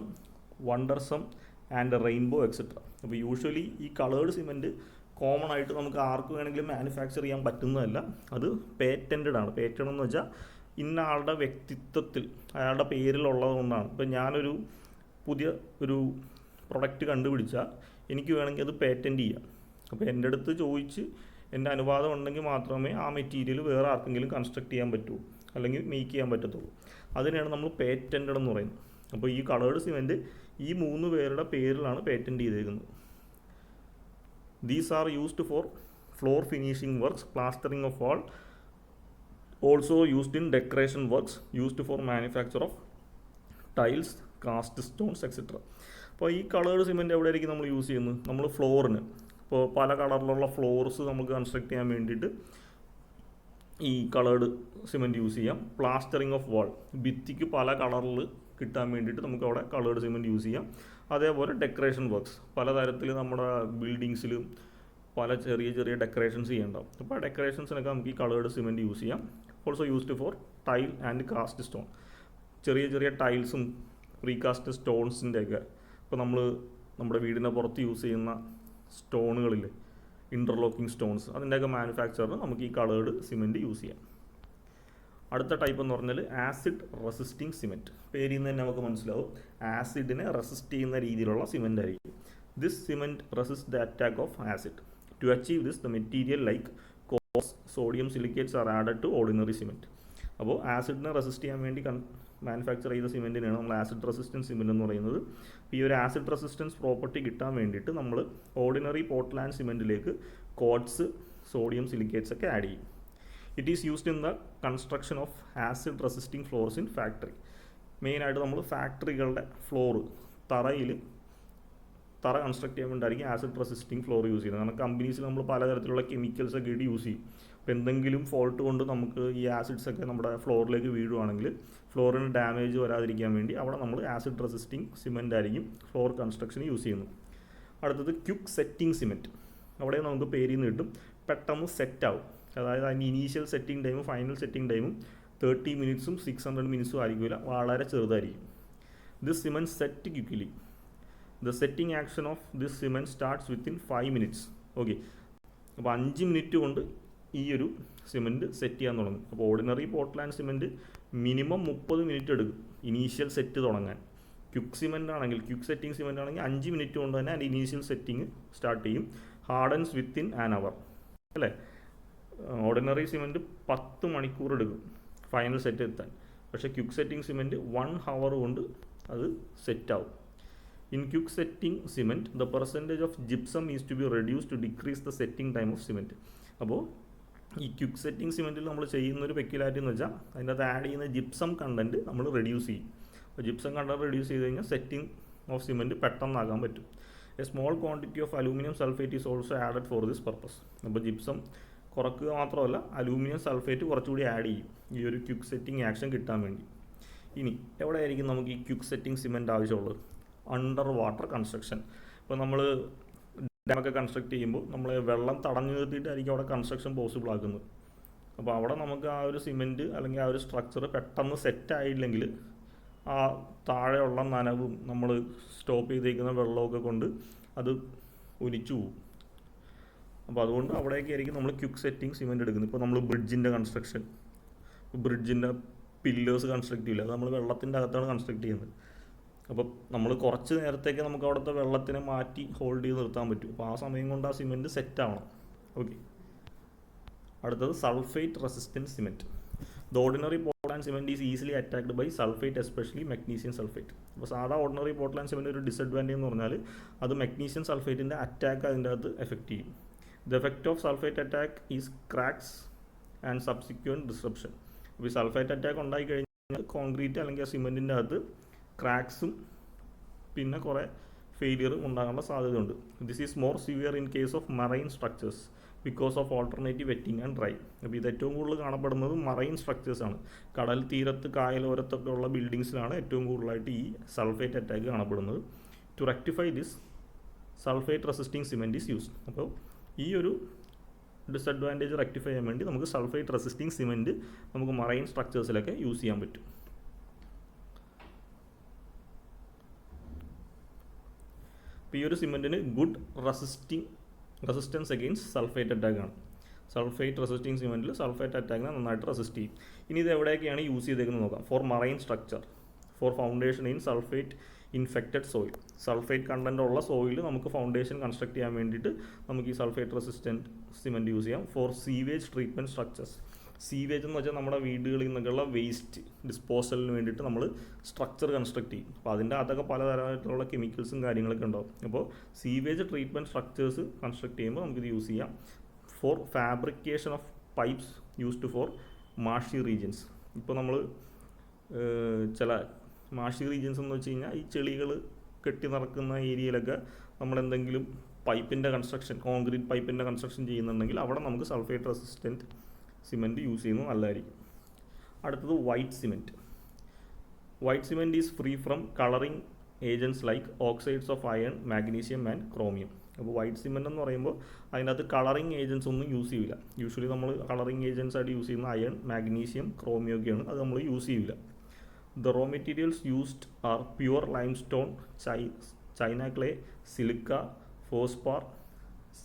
Wondercem and rainbow etcetera. അപ്പോൾ യൂഷ്വലി ഈ കളേർഡ് സിമെൻറ്റ് കോമൺ ആയിട്ട് നമുക്ക് ആർക്ക് വേണമെങ്കിലും മാനുഫാക്ചർ ചെയ്യാൻ പറ്റുന്നതല്ല, അത് പേറ്റൻറ്റഡ് ആണ്. പേറ്റൻഡ് എന്ന് വെച്ചാൽ ഇന്ന ആളുടെ വ്യക്തിത്വത്തിൽ അയാളുടെ പേരിലുള്ളത് കൊണ്ടാണ്. ഇപ്പം ഞാനൊരു പുതിയ ഒരു പ്രൊഡക്റ്റ് കണ്ടുപിടിച്ചാൽ എനിക്ക് വേണമെങ്കിൽ അത് പേറ്റൻറ്റ് ചെയ്യാം. അപ്പോൾ എൻ്റെ അടുത്ത് ചോദിച്ച് എൻ്റെ അനുവാദം ഉണ്ടെങ്കിൽ മാത്രമേ ആ മെറ്റീരിയൽ വേറെ ആർക്കെങ്കിലും കൺസ്ട്രക്ട് ചെയ്യാൻ പറ്റൂ അല്ലെങ്കിൽ മേക്ക് ചെയ്യാൻ പറ്റത്തുള്ളൂ. അതിനെയാണ് നമ്മൾ പേറ്റൻറ്റഡ് എന്ന് പറയുന്നത്. അപ്പോൾ ഈ കളേർഡ് സിമെൻറ്റ് ഈ 3 പേരുടെ പേരിലാണ് പേറ്റൻറ്റ് ചെയ്തേക്കുന്നത്. These are used for floor finishing works, plastering of wall, also used in decoration works, used for manufacture of tiles, cast stones etcetera. അപ്പോൾ ഈ കളേർഡ് സിമെൻറ്റ് എവിടെയായിരിക്കും നമ്മൾ യൂസ് ചെയ്യുന്നത്? നമ്മൾ ഫ്ലോറിന്, ഇപ്പോൾ പല കളറിലുള്ള ഫ്ലോർസ് നമുക്ക് കൺസ്ട്രക്ട് ചെയ്യാൻ വേണ്ടിയിട്ട് ഈ കളേർഡ് സിമെൻറ്റ് യൂസ് ചെയ്യാം. പ്ലാസ്റ്ററിംഗ് ഓഫ് വാൾ, ഭിത്തിക്ക് പല കളറിൽ കിട്ടാൻ വേണ്ടിയിട്ട് നമുക്ക് അവിടെ കളേർഡ് സിമെൻറ്റ് യൂസ് ചെയ്യാം. അതേപോലെ ഡെക്കറേഷൻ വർക്ക്സ്, പലതരത്തിൽ നമ്മുടെ ബിൽഡിങ്സിൽ പല ചെറിയ ചെറിയ ഡെക്കറേഷൻസ് ചെയ്യേണ്ടാവും. അപ്പോൾ ആ ഡെക്കറേഷൻസിനൊക്കെ നമുക്ക് ഈ കളേർഡ് സിമെൻറ്റ് യൂസ് ചെയ്യാം. Also used for tile and cast stone, ചെറിയ ചെറിയ ടൈൽസും പ്രീകാസ്റ്റ് സ്റ്റോൺസിൻ്റെയൊക്കെ, ഇപ്പോൾ നമ്മൾ നമ്മുടെ വീടിൻ്റെ പുറത്ത് യൂസ് ചെയ്യുന്ന സ്റ്റോണുകളില്ലേ, ഇൻ്റർലോക്കിംഗ് സ്റ്റോൺസ്, അതിൻ്റെയൊക്കെ മാനുഫാക്ചറിന് നമുക്ക് ഈ കളേർഡ് സിമെൻറ്റ് യൂസ് ചെയ്യാം. അടുത്ത ടൈപ്പ് എന്ന് പറഞ്ഞാൽ ആസിഡ് റെസിസ്റ്റിംഗ് സിമെൻറ്റ്. പേരിൽ നിന്ന് തന്നെ നമുക്ക് മനസ്സിലാവും ആസിഡിനെ റെസിസ്റ്റ് ചെയ്യുന്ന രീതിയിലുള്ള സിമെൻ്റ് ആയിരിക്കും. This cement resist the attack of acid. To achieve this the material like cause, sodium silicates are added to ordinary cement. അപ്പോൾ ആസിഡിനെ റെസിസ്റ്റ് ചെയ്യാൻ വേണ്ടി മാനുഫാക്ചർ ചെയ്ത സിമെൻറ്റിനാണ് നമ്മൾ ആസിഡ് റെസിസ്റ്റൻസ് സിമെൻറ്റ് എന്ന് പറയുന്നത്. ഈ ഒരു ആസിഡ് റെസിസ്റ്റൻസ് പ്രോപ്പർട്ടി കിട്ടാൻ വേണ്ടിയിട്ട് നമ്മൾ ഓർഡിനറി പോർട്ട്ലാൻഡ് സിമെൻറ്റിലേക്ക് കോട്സ്, സോഡിയം സിലിക്കേറ്റ്സ് ഒക്കെ ആഡ് ചെയ്യും. It is used in the construction of acid resisting floors in factory. മെയിനായിട്ട് നമ്മൾ ഫാക്ടറികളുടെ തറ കൺസ്ട്രക്ട് ചെയ്യാൻ വേണ്ടിയായിരിക്കും ആസിഡ് റെസിസ്റ്റിംഗ് ഫ്ലോർ യൂസ് ചെയ്യുന്നത്. കാരണം കമ്പനീസിൽ നമ്മൾ പലതരത്തിലുള്ള കെമിക്കൽസ് ഒക്കെ ഇട്ട് യൂസ് ചെയ്യും. അപ്പോൾ എന്തെങ്കിലും ഫോൾട്ട് കൊണ്ട് നമുക്ക് ഈ ആസിഡ്സ് ഒക്കെ നമ്മുടെ ഫ്ലോറിലേക്ക് വീഴുവാണെങ്കിൽ ഫ്ലോറിന് ഡാമേജ് വരാതിരിക്കാൻ വേണ്ടി അവിടെ നമ്മൾ ആസിഡ് റെസിസ്റ്റിംഗ് സിമെൻ്റ് ആയിരിക്കും ഫ്ലോർ കൺസ്ട്രക്ഷന് യൂസ് ചെയ്യുന്നത്. അടുത്തത് ക്വിക്ക് സെറ്റിംഗ് സിമെൻറ്റ്. അവിടെ നമുക്ക് പേരിൽ നിന്ന് കിട്ടും പെട്ടെന്ന് സെറ്റ് ആവും. അതായത് അതിൻ്റെ ഇനീഷ്യൽ സെറ്റിംഗ് ടൈമും ഫൈനൽ സെറ്റിംഗ് ടൈമും 30 മിനിറ്റ്സും 600 മിനിറ്റ്സും ആയിരിക്കില്ല, വളരെ ചെറുതായിരിക്കും. This cement set quickly. The setting action of this cement starts within 5 minutes. Okay, അപ്പോൾ 5 മിനിറ്റ് കൊണ്ട് ഈ ഒരു സിമെൻറ്റ് സെറ്റ് ചെയ്യാൻ തുടങ്ങും. അപ്പോൾ ordinary Portland cement minimum 30 minute എടുക്കും ഇനീഷ്യൽ സെറ്റ് തുടങ്ങാൻ. ക്വിക്ക് സെറ്റിംഗ് സിമെൻറ്റ് ആണെങ്കിൽ 5 മിനിറ്റ് കൊണ്ട് തന്നെ അതിൻ്റെ ഇനീഷ്യൽ സെറ്റിംഗ് സ്റ്റാർട്ട് ചെയ്യും. ഹാർഡൻസ് വിത്തിൻ ആൻ അവർ അല്ലേ. ഓർഡിനറി സിമെൻറ്റ് 10 മണിക്കൂർ എടുക്കും ഫൈനൽ സെറ്റ് എത്താൻ. പക്ഷേ ക്വിക്ക് സെറ്റിംഗ് സിമെൻറ്റ് 1 ഹവർ കൊണ്ട് അത് സെറ്റാവും. In quick setting cement the percentage of gypsum is to be reduce to decrease the setting time of cement. അപ്പോൾ ഈ ക്വിക്ക് സെറ്റിംഗ് സിമെൻറ്റിൽ നമ്മൾ ചെയ്യുന്നൊരു പെക്യുലാരിറ്റി എന്ന് വെച്ചാൽ അതിൻ്റെ അത് ആഡ് ചെയ്യുന്ന ജിപ്സം കണ്ടൻറ്റ് നമ്മൾ റെഡ്യൂസ് ചെയ്യും. അപ്പോൾ ജിപ്സം കണ്ടൻറ്റ് റെഡ്യൂസ് ചെയ്ത് കഴിഞ്ഞാൽ സെറ്റിംഗ് ഓഫ് സിമെൻറ്റ് പെട്ടെന്നാകാൻ പറ്റും. A small quantity of aluminium sulphate is also added for this purpose. അപ്പോൾ ജിപ്സം കുറക്കുക മാത്രമല്ല അലൂമിനിയം സൾഫേറ്റ് കുറച്ചുകൂടി ആഡ് ചെയ്യും ഈ ഒരു ക്വിക്ക് സെറ്റിംഗ് ആക്ഷൻ കിട്ടാൻ വേണ്ടി. ഇനി എവിടെയായിരിക്കും നമുക്ക് ഈ ക്വിക്ക് സെറ്റിംഗ് സിമെൻറ്റ് ആവശ്യമുള്ളത്? Under water construction. ഇപ്പോൾ നമ്മൾ ഡാമൊക്കെ കൺസ്ട്രക്ട് ചെയ്യുമ്പോൾ നമ്മൾ വെള്ളം തടഞ്ഞു നിർത്തിയിട്ടായിരിക്കും അവിടെ കൺസ്ട്രക്ഷൻ പോസിബിൾ ആക്കുന്നത്. അപ്പോൾ അവിടെ നമുക്ക് ആ ഒരു സിമെൻറ്റ് അല്ലെങ്കിൽ ആ ഒരു സ്ട്രക്ചർ പെട്ടെന്ന് സെറ്റ് ആയില്ലെങ്കിൽ ആ താഴെയുള്ള നനവും നമ്മൾ സ്റ്റോപ്പ് ചെയ്തേക്കുന്ന വെള്ളമൊക്കെ കൊണ്ട് അത് ഒലിച്ചു പോകും. അപ്പോൾ അതുകൊണ്ട് അവിടെയൊക്കെ ആയിരിക്കും നമ്മൾ ക്വിക്ക് സെറ്റിംഗ് സിമെൻറ്റ് എടുക്കുന്നത്. ഇപ്പോൾ നമ്മൾ ബ്രിഡ്ജിൻ്റെ പില്ലേഴ്സ് കൺസ്ട്രക്ട് ചെയ്യില്ല, അത് നമ്മൾ വെള്ളത്തിൻ്റെ അകത്താണ് കൺസ്ട്രക്ട് ചെയ്യുന്നത്. അപ്പോൾ നമ്മൾ കുറച്ച് നേരത്തേക്ക് നമുക്ക് അവിടുത്തെ വെള്ളത്തിനെ മാറ്റി ഹോൾഡ് ചെയ്ത് നിർത്താൻ പറ്റും. അപ്പോൾ ആ സമയം കൊണ്ട് ആ സിമെൻറ്റ് സെറ്റ് ആവണം. ഓക്കെ, അടുത്തത് sulphate resistant cement. The ordinary Portland cement is easily attacked by sulphate, especially magnesium sulphate. അപ്പോൾ സാധാ ഓർഡിനറി പോർട്ട്ലാൻഡ് സിമെൻറ്റ് ഒരു ഡിസഡ്വാൻറ്റേജ് എന്ന് പറഞ്ഞാൽ അത് മെഗ്നീഷ്യം സൾഫേറ്റിൻ്റെ അറ്റാക്ക് അതിൻ്റെ അകത്ത് എഫക്റ്റ് ചെയ്യും. The effect of sulphate attack is cracks and subsequent disruption. അപ്പോൾ ഈ സൾഫേറ്റ് അറ്റാക്ക് ഉണ്ടായി കഴിഞ്ഞാൽ കോൺക്രീറ്റ് അല്ലെങ്കിൽ ആ സിമെൻറ്റിൻ്റെ അകത്ത് ക്രാക്സും പിന്നെ കുറേ ഫെയിലിയറും ഉണ്ടാകാനുള്ള സാധ്യതയുണ്ട്. This is more severe in case of marine structures because of alternative wetting and dry. അപ്പോൾ ഇത് ഏറ്റവും കൂടുതൽ കാണപ്പെടുന്നത് മറൈൻ സ്ട്രക്ചേഴ്സാണ്. കടൽ തീരത്ത് കായലോരത്തൊക്കെ ഉള്ള ബിൽഡിങ്സിലാണ് ഏറ്റവും കൂടുതലായിട്ട് ഈ സൾഫേറ്റ് അറ്റാക്ക് കാണപ്പെടുന്നത്. To rectify this sulphate resisting cement is used. അപ്പോൾ ഈ ഒരു ഡിസഡ്വാൻറ്റേജ് റെക്ടിഫൈ ചെയ്യാൻ വേണ്ടി നമുക്ക് സൾഫേറ്റ് റെസിസ്റ്റിംഗ് സിമെൻറ്റ് നമുക്ക് മറൈൻ സ്ട്രക്ചേഴ്സിലൊക്കെ യൂസ് ചെയ്യാൻ പറ്റും. അപ്പോൾ ഈ ഒരു സിമെൻറ്റിന് ഗുഡ് റെസിസ്റ്റൻസ് അഗെയിൻസ്റ്റ് സൾഫേറ്റ് അറ്റാക്കാണ്. സൾഫേറ്റ് റെസിസ്റ്റിംഗ് സിമെൻറ്റിൽ സൾഫേറ്റ് അറ്റാക്കിനെ നന്നായിട്ട് റെസിസ്റ്റ് ചെയ്യും. ഇനി ഇത് എവിടെയൊക്കെയാണ് യൂസ് ചെയ്തേക്കുന്നത് നോക്കാം. For marine structure, for foundation in sulphate infected soil. Sulphate content ഉള്ള സോയിൽ നമുക്ക് ഫൗണ്ടേഷൻ കൺസ്ട്രക്ട് ചെയ്യാൻ വേണ്ടിയിട്ട് നമുക്ക് ഈ സൾഫേറ്റ് റെസിസ്റ്റൻറ്റ് സിമെൻറ്റ് യൂസ് ചെയ്യാം. For sewage treatment structures. Sewage എന്ന് വെച്ചാൽ നമ്മുടെ വീടുകളിൽ നിന്നൊക്കെയുള്ള വേസ്റ്റ് ഡിസ്പോസലിന് വേണ്ടിയിട്ട് നമ്മൾ സ്ട്രക്ചർ കൺസ്ട്രക്ട് ചെയ്യും. അപ്പോൾ അതിൻ്റെ അതൊക്കെ പലതരത്തിലുള്ള കെമിക്കൽസും കാര്യങ്ങളൊക്കെ ഉണ്ടാവും. അപ്പോൾ സീവേജ് ട്രീറ്റ്മെൻറ്റ് സ്ട്രക്ചേഴ്സ് കൺസ്ട്രക്ട് ചെയ്യുമ്പോൾ നമുക്കിത് യൂസ് ചെയ്യാം. For fabrication of pipes used for marshy regions. ഇപ്പോൾ നമ്മൾ ചില മാഷി റീജിയൻസ് എന്ന് വെച്ച് കഴിഞ്ഞാൽ ഈ ചെളികൾ കെട്ടി നിറക്കുന്ന ഏരിയയിലൊക്കെ നമ്മളെന്തെങ്കിലും പൈപ്പിൻ്റെ കൺസ്ട്രക്ഷൻ, കോൺക്രീറ്റ് പൈപ്പിൻ്റെ കൺസ്ട്രക്ഷൻ ചെയ്യുന്നുണ്ടെങ്കിൽ അവിടെ നമുക്ക് സൾഫേറ്റ് റെസിസ്റ്റൻറ്റ് സിമെൻറ്റ് യൂസ് ചെയ്യുന്നത് നല്ലതായിരിക്കും. അടുത്തത് white cement. White cement is free from colouring agents like oxides of iron, magnesium and chromium. അപ്പോൾ വൈറ്റ് സിമെൻറ്റ് എന്ന് പറയുമ്പോൾ അതിനകത്ത് കളറിങ് ഏജൻറ്റ്സ് ഒന്നും യൂസ് ചെയ്യില്ല. യൂഷ്വലി നമ്മൾ കളറിങ് ഏജൻറ്റ്സ് ആയിട്ട് യൂസ് ചെയ്യുന്ന അയൺ, മാഗ്നീഷ്യം, ക്രോമിയം ഒക്കെയാണ്. അത് നമ്മൾ യൂസ് ചെയ്യില്ല. The raw materials used are pure limestone, china clay, silica, phosphor,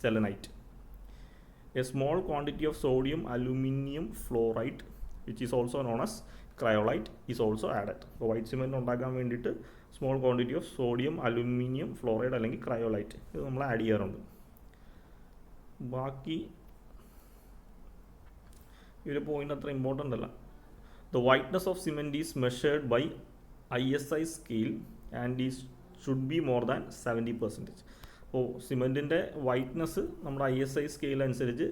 selenite. A small quantity of sodium aluminum fluoride which is also known as cryolite is also added. അപ്പോൾ white cement ഉണ്ടാക്കാൻ വേണ്ടിയിട്ട് small quantity of sodium aluminium fluoride അല്ലെങ്കിൽ cryolite ഇത് നമ്മൾ add ചെയ്യാറുണ്ട്. ബാക്കി ഈ ഒരു പോയിന്റ് അത്ര ഇമ്പോർട്ടൻ്റ് അല്ല. The whiteness of cement is measured by ISI scale and is should be more than 70%. അപ്പോൾ സിമെൻറ്റിൻ്റെ വൈറ്റ്നസ് നമ്മുടെ ISI സ്കെയിൽ അനുസരിച്ച്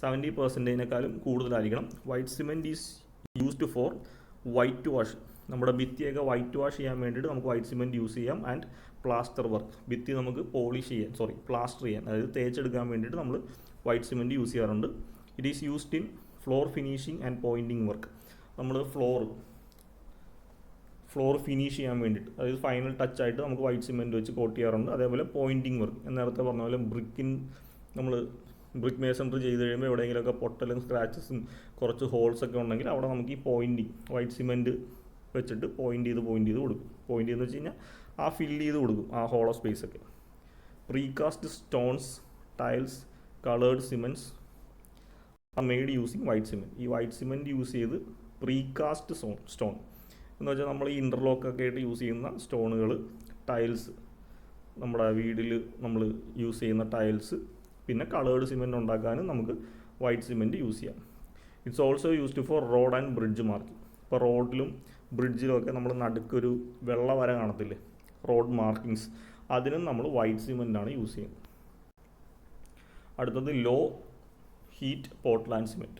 70%-നേക്കാളും കൂടുതലായിരിക്കണം. White cement is used for white wash. നമ്മുടെ ഭിത്തിയൊക്കെ വൈറ്റ് വാഷ് ചെയ്യാൻ വേണ്ടിയിട്ട് നമുക്ക് വൈറ്റ് സിമെൻറ്റ് യൂസ് ചെയ്യാം. ആൻഡ് പ്ലാസ്റ്റർ വർക്ക്, ഭിത്തി നമുക്ക് പ്ലാസ്റ്റർ ചെയ്യാൻ, അതായത് തേച്ചെടുക്കാൻ വേണ്ടിയിട്ട് നമ്മൾ വൈറ്റ് സിമെൻറ്റ് യൂസ് ചെയ്യാറുണ്ട്. It is used in floor finishing and pointing work. നമ്മൾ ഫ്ലോർ ഫിനിഷ് ചെയ്യാൻ വേണ്ടിയിട്ട്, അതായത് ഫൈനൽ ടച്ചായിട്ട് നമുക്ക് വൈറ്റ് സിമെൻറ്റ് വെച്ച് കോട്ട് ചെയ്യാറുണ്ട്. അതേപോലെ പോയിൻറ്റിങ് വർക്ക്, നേരത്തെ പറഞ്ഞ പോലെ നമ്മൾ ബ്രിക്ക് മേസൺറി ചെയ്ത് കഴിയുമ്പോൾ എവിടെയെങ്കിലുമൊക്കെ പൊട്ടലും സ്ക്രാച്ചസും കുറച്ച് ഹോൾസൊക്കെ ഉണ്ടെങ്കിൽ അവിടെ നമുക്ക് ഈ വൈറ്റ് സിമെൻറ്റ് വെച്ചിട്ട് പോയിൻ്റ് ചെയ്ത് കൊടുക്കും. പോയിൻ്റ് ചെയ്തെന്ന് വെച്ച് കഴിഞ്ഞാൽ ആ ഫില്ല് ചെയ്ത് കൊടുക്കും ആ ഹോളോ സ്പേസൊക്കെ. Precast stones, tiles, coloured cements are made using white cement. ഈ വൈറ്റ് സിമെൻറ്റ് യൂസ് ചെയ്ത് പ്രീകാസ്റ്റ് സ്റ്റോൺ എന്ന് വെച്ചാൽ നമ്മൾ ഈ ഇൻ്റർലോക്കൊക്കെ ആയിട്ട് യൂസ് ചെയ്യുന്ന സ്റ്റോണുകൾ, ടൈൽസ്, നമ്മുടെ വീട്ടിൽ നമ്മൾ യൂസ് ചെയ്യുന്ന ടൈൽസ്, പിന്നെ കളേർഡ് സിമെൻറ്റ് ഉണ്ടാക്കാനും നമുക്ക് വൈറ്റ് സിമെൻറ്റ് യൂസ് ചെയ്യാം. It's also used four road and bridge marking. ഇപ്പോൾ റോഡിലും ബ്രിഡ്ജിലും ഒക്കെ നമ്മൾ നടുക്കൊരു വെള്ള വര കാണത്തില്ലേ, റോഡ് മാർക്കിങ്സ്, അതിനും നമ്മൾ വൈറ്റ് സിമെൻറ്റാണ് യൂസ് ചെയ്യുന്നത്. അടുത്തത് low heat Portland cement.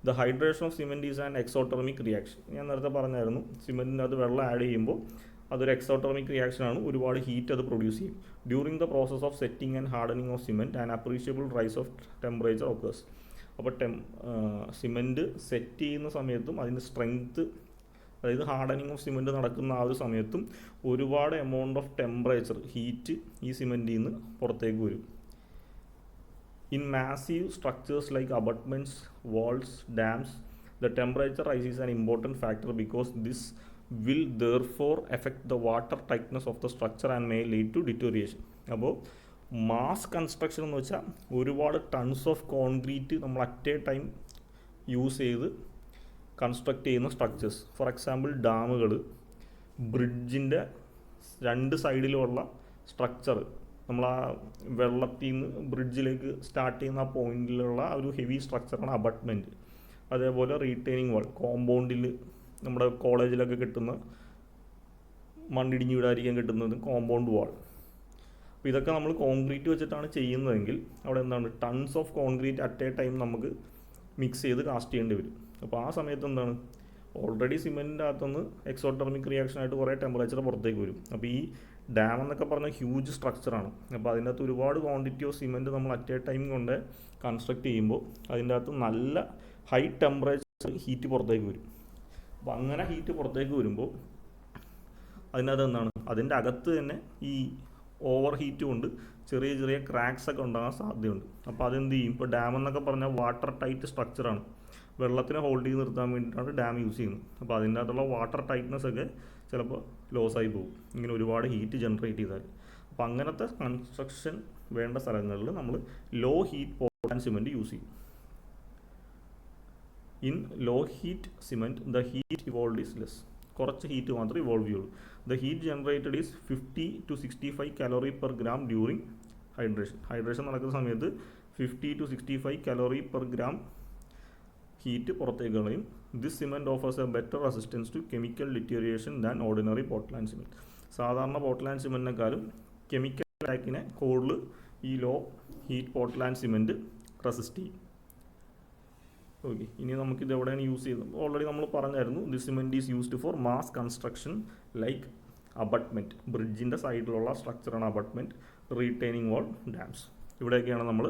The hydration of cement is an exothermic reaction. ഞാൻ നേരത്തെ പറഞ്ഞായിരുന്നു, സിമെൻറ്റിന് അത് വെള്ളം ആഡ് ചെയ്യുമ്പോൾ അതൊരു എക്സോതെർമിക് റിയാക്ഷനാണ്, ഒരുപാട് ഹീറ്റ് അത് പ്രൊഡ്യൂസ് ചെയ്യും. During the process of setting and hardening of cement and appreciable rise of temperature occurs. അപ്പോൾ സിമെൻറ്റ് സെറ്റ് ചെയ്യുന്ന സമയത്തും അതിൻ്റെ സ്ട്രെങ്ത്ത്, അതായത് ഹാർഡനിങ് ഓഫ് സിമെൻറ്റ് നടക്കുന്ന ആ ഒരു സമയത്തും ഒരുപാട് എമൗണ്ട് ഓഫ് ടെമ്പറേച്ചർ, ഹീറ്റ് ഈ സിമെൻറ്റിൽ നിന്ന് പുറത്തേക്ക് വരും. In massive structures like abutments, walls, dams, the temperature rise is an important factor because this will therefore affect the water tightness of the structure and may lead to deterioration. അപ്പോൾ mass construction എന്ന് വെച്ചാൽ ഒരുപാട് tons of concrete നമ്മൾ at A time use ചെയ്ത് construct ചെയ്യുന്ന structures. For example ഡാമുകൾ, ബ്രിഡ്ജിൻ്റെ രണ്ട് സൈഡിലുമുള്ള structure, നമ്മൾ ആ വെള്ളത്തിൽ നിന്ന് ബ്രിഡ്ജിലേക്ക് സ്റ്റാർട്ട് ചെയ്യുന്ന ആ പോയിന്റിലുള്ള ഒരു ഹെവി സ്ട്രക്ചറാണ് അബട്ട്മെൻറ്റ്. അതേപോലെ റീറ്റെയിനിങ് വാൾ, കോമ്പൗണ്ടിൽ നമ്മുടെ കോളേജിലൊക്കെ കിട്ടുന്ന മണ്ണിടിഞ്ഞ് വിടാതിരിക്കാൻ കിട്ടുന്നത് കോമ്പൗണ്ട് വാൾ. അപ്പോൾ ഇതൊക്കെ നമ്മൾ കോൺക്രീറ്റ് വെച്ചിട്ടാണ് ചെയ്യുന്നതെങ്കിൽ അവിടെ എന്താണ്, tons of concrete at A time നമുക്ക് മിക്സ് ചെയ്ത് കാസ്റ്റ് ചെയ്യേണ്ടി വരും. അപ്പോൾ ആ സമയത്ത് എന്താണ്, ഓൾറെഡി സിമെൻറ്റിൻ്റെ അകത്തുനിന്ന് എക്സോതെർമിക് റിയാക്ഷനായിട്ട് കുറേ ടെമ്പറേച്ചർ പുറത്തേക്ക് വരും. അപ്പോൾ ഈ ഡാം എന്നൊക്കെ പറഞ്ഞാൽ ഹ്യൂജ് സ്ട്രക്ചറാണ്. അപ്പോൾ അതിൻ്റെ അകത്ത് ഒരുപാട് ക്വാണ്ടിറ്റി ഓഫ് സിമെൻറ്റ് നമ്മൾ അറ്റ് എ ടൈം കൊണ്ട് കൺസ്ട്രക്ട് ചെയ്യുമ്പോൾ അതിൻ്റെ അകത്ത് നല്ല ഹൈ ടെമ്പറേച്ചർ ഹീറ്റ് പുറത്തേക്ക് വരും. അപ്പോൾ അങ്ങനെ ഹീറ്റ് പുറത്തേക്ക് വരുമ്പോൾ അതിനകത്ത് എന്താണ്, അതിൻ്റെ അകത്ത് തന്നെ ഈ ഓവർ ഹീറ്റ് കൊണ്ട് ചെറിയ ചെറിയ ക്രാക്സ് ഒക്കെ ഉണ്ടാകാൻ സാധ്യതയുണ്ട്. അപ്പോൾ അതെന്ത് ചെയ്യും, ഇപ്പോൾ ഡാം എന്നൊക്കെ പറഞ്ഞാൽ വാട്ടർ ടൈറ്റ് സ്ട്രക്ചറാണ്, വെള്ളത്തിനെ ഹോൾഡ് ചെയ്ത് നിർത്താൻ വേണ്ടിയിട്ടാണ് ഡാം യൂസ് ചെയ്യുന്നത്. അപ്പോൾ അതിൻ്റെ അകത്തുള്ള വാട്ടർ ടൈറ്റ്നെസ് ഒക്കെ ചിലപ്പോൾ ലോസായി പോകും ഇങ്ങനെ ഒരുപാട് ഹീറ്റ് ജനറേറ്റ് ചെയ്താൽ. അപ്പോൾ അങ്ങനത്തെ കൺസ്ട്രക്ഷൻ വേണ്ട സ്ഥലങ്ങളിൽ നമ്മൾ low heat Portland cement use ചെയ്യും. In low heat cement the heat evolve is less. കുറച്ച് ഹീറ്റ് മാത്രമേ ഇവോൾവ് ചെയ്യുള്ളൂ. The heat generated is 50 to 65 calorie per gram during hydration നടക്കുന്ന സമയത്ത് 50 to 65 calorie per gram heat പുറത്തേക്ക് കളയും. This cement offers a better resistance to chemical deterioration than ordinary Portland cement. സാധാരണ Portland സിമെൻറ്റിനേക്കാളും chemical അറ്റാക്കിനെ കൂടുതൽ ഈ low heat Portland cement resist ചെയ്യും. ഓക്കെ, ഇനി നമുക്കിത് എവിടെയാണ് യൂസ് ചെയ്യുന്നത്, ഓൾറെഡി നമ്മൾ പറഞ്ഞായിരുന്നു. This cement is used for mass construction like abutment, ബ്രിഡ്ജിൻ്റെ സൈഡിലുള്ള സ്ട്രക്ചറാണ് അബട്ട്മെൻറ്റ്, റീറ്റെയിനിങ് വാൾ, ഡാംസ്. ഇവിടെയൊക്കെയാണ് നമ്മൾ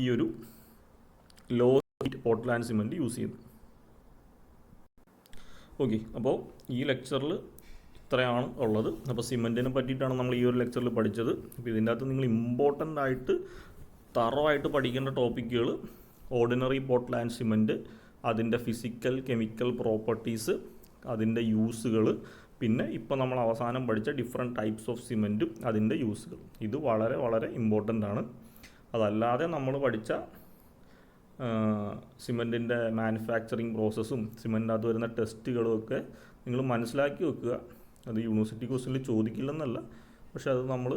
ഈ ഒരു low heat Portland cement use ചെയ്യുന്നത്. ഓക്കെ, അപ്പോൾ ഈ ലെക്ചറിൽ ഇത്രയാണ് ഉള്ളത്. അപ്പോൾ സിമെൻറ്റിനെ പറ്റിയിട്ടാണ് നമ്മൾ ഈ ഒരു ലെക്ചറിൽ പഠിച്ചത്. അപ്പോൾ ഇതിൻ്റെ അകത്ത് നിങ്ങൾ ഇമ്പോർട്ടൻ്റ് ആയിട്ട് തറവായിട്ട് പഠിക്കേണ്ട ടോപ്പിക്കുകൾ ഓർഡിനറി പോർട്ട്ലാൻഡ് സിമെൻറ്റ്, അതിൻ്റെ ഫിസിക്കൽ കെമിക്കൽ പ്രോപ്പർട്ടീസ്, അതിൻ്റെ യൂസുകൾ, പിന്നെ ഇപ്പോൾ നമ്മൾ അവസാനം പഠിച്ച ഡിഫറെൻറ്റ് ടൈപ്സ് ഓഫ് സിമെൻറ്റും അതിൻ്റെ യൂസുകൾ. ഇത് വളരെ വളരെ ഇമ്പോർട്ടൻ്റ് ആണ്. അതല്ലാതെ നമ്മൾ പഠിച്ച സിമൻറ്റിൻ്റെ മാനുഫാക്ചറിങ് പ്രോസസ്സും സിമൻറ്റിനകത്ത് വരുന്ന ടെസ്റ്റുകളും ഒക്കെ നിങ്ങൾ മനസ്സിലാക്കി വെക്കുക. അത് യൂണിവേഴ്സിറ്റി ക്വസ്റ്റ്യനിൽ ചോദിക്കില്ലെന്നല്ല, പക്ഷെ അത് നമ്മൾ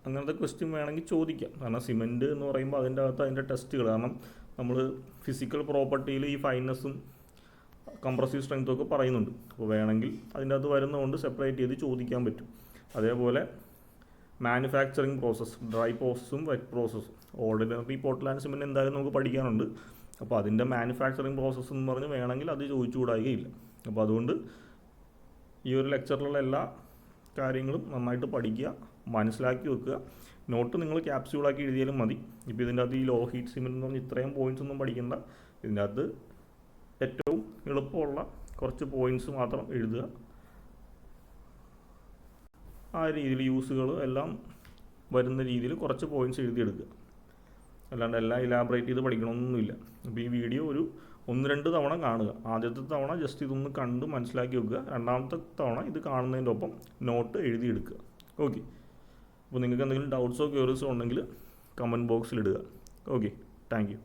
അങ്ങനത്തെ ക്വസ്റ്റ്യൻ വേണമെങ്കിൽ ചോദിക്കാം. കാരണം സിമൻറ്റ് എന്ന് പറയുമ്പോൾ അതിൻ്റെ അകത്ത് അതിൻ്റെ ടെസ്റ്റുകൾ, കാരണം നമ്മൾ ഫിസിക്കൽ പ്രോപ്പർട്ടിയിൽ ഈ ഫൈനസും കംപ്രസീവ് സ്ട്രെങ്ത്തും ഒക്കെ പറയുന്നുണ്ട്. അപ്പോൾ വേണമെങ്കിൽ അതിൻ്റെ അകത്ത് വരുന്നതുകൊണ്ട് സെപ്പറേറ്റ് ചെയ്ത് ചോദിക്കാൻ പറ്റും. അതേപോലെ മാനുഫാക്ചറിങ് പ്രോസസ്സ്, ഡ്രൈ പ്രോസസ്സും വെറ്റ് പ്രോസസ്സും ഓർഡിനറി പോർട്ട്ലാൻഡ് സിമൻറ്റ് എന്തായാലും നമുക്ക് പഠിക്കാനുണ്ട്. അപ്പോൾ അതിൻ്റെ മാനുഫാക്ചറിങ് പ്രോസസ്സ് എന്ന് പറഞ്ഞ് വേണമെങ്കിൽ അത് ചോദിച്ചുകൂടായികയില്ല. അപ്പോൾ അതുകൊണ്ട് ഈ ഒരു ലെക്ചറിലുള്ള എല്ലാ കാര്യങ്ങളും നന്നായിട്ട് പഠിക്കുക, മനസ്സിലാക്കി വെക്കുക. നോട്ട് നിങ്ങൾ ക്യാപ്സ്യൂളാക്കി എഴുതിയാലും മതി. ഇപ്പോൾ ഇതിൻ്റെ അകത്ത് ഈ ലോ ഹീറ്റ് സിമൻറ്റ് എന്ന് പറഞ്ഞാൽ ഇത്രയും പോയിൻറ്റ്സ് ഒന്നും പഠിക്കേണ്ട. ഇതിൻ്റെ അകത്ത് ഏറ്റവും എളുപ്പമുള്ള കുറച്ച് പോയിൻറ്റ്സ് മാത്രം എഴുതുക. ആ രീതിയിൽ യൂസുകൾ എല്ലാം വരുന്ന രീതിയിൽ കുറച്ച് പോയിൻറ്റ്സ് എഴുതിയെടുക്കുക. അല്ലാണ്ട് എല്ലാം ഇലാബറേറ്റ് ചെയ്ത് പഠിക്കണമെന്നൊന്നുമില്ല. അപ്പോൾ ഈ വീഡിയോ ഒരു 1-2 തവണ കാണുക. ആദ്യത്തെ തവണ ജസ്റ്റ് ഇതൊന്ന് കണ്ട് മനസ്സിലാക്കി വെക്കുക. രണ്ടാമത്തെ തവണ ഇത് കാണുന്നതിൻ്റെ ഒപ്പം നോട്ട് എഴുതിയെടുക്കുക. ഓക്കെ. അപ്പോൾ നിങ്ങൾക്ക് എന്തെങ്കിലും ഡൗട്ട്സോ ക്യൂറീസോ ഉണ്ടെങ്കിൽ കമൻറ്റ് ബോക്സിൽ ഇടുക. Okay, thank you.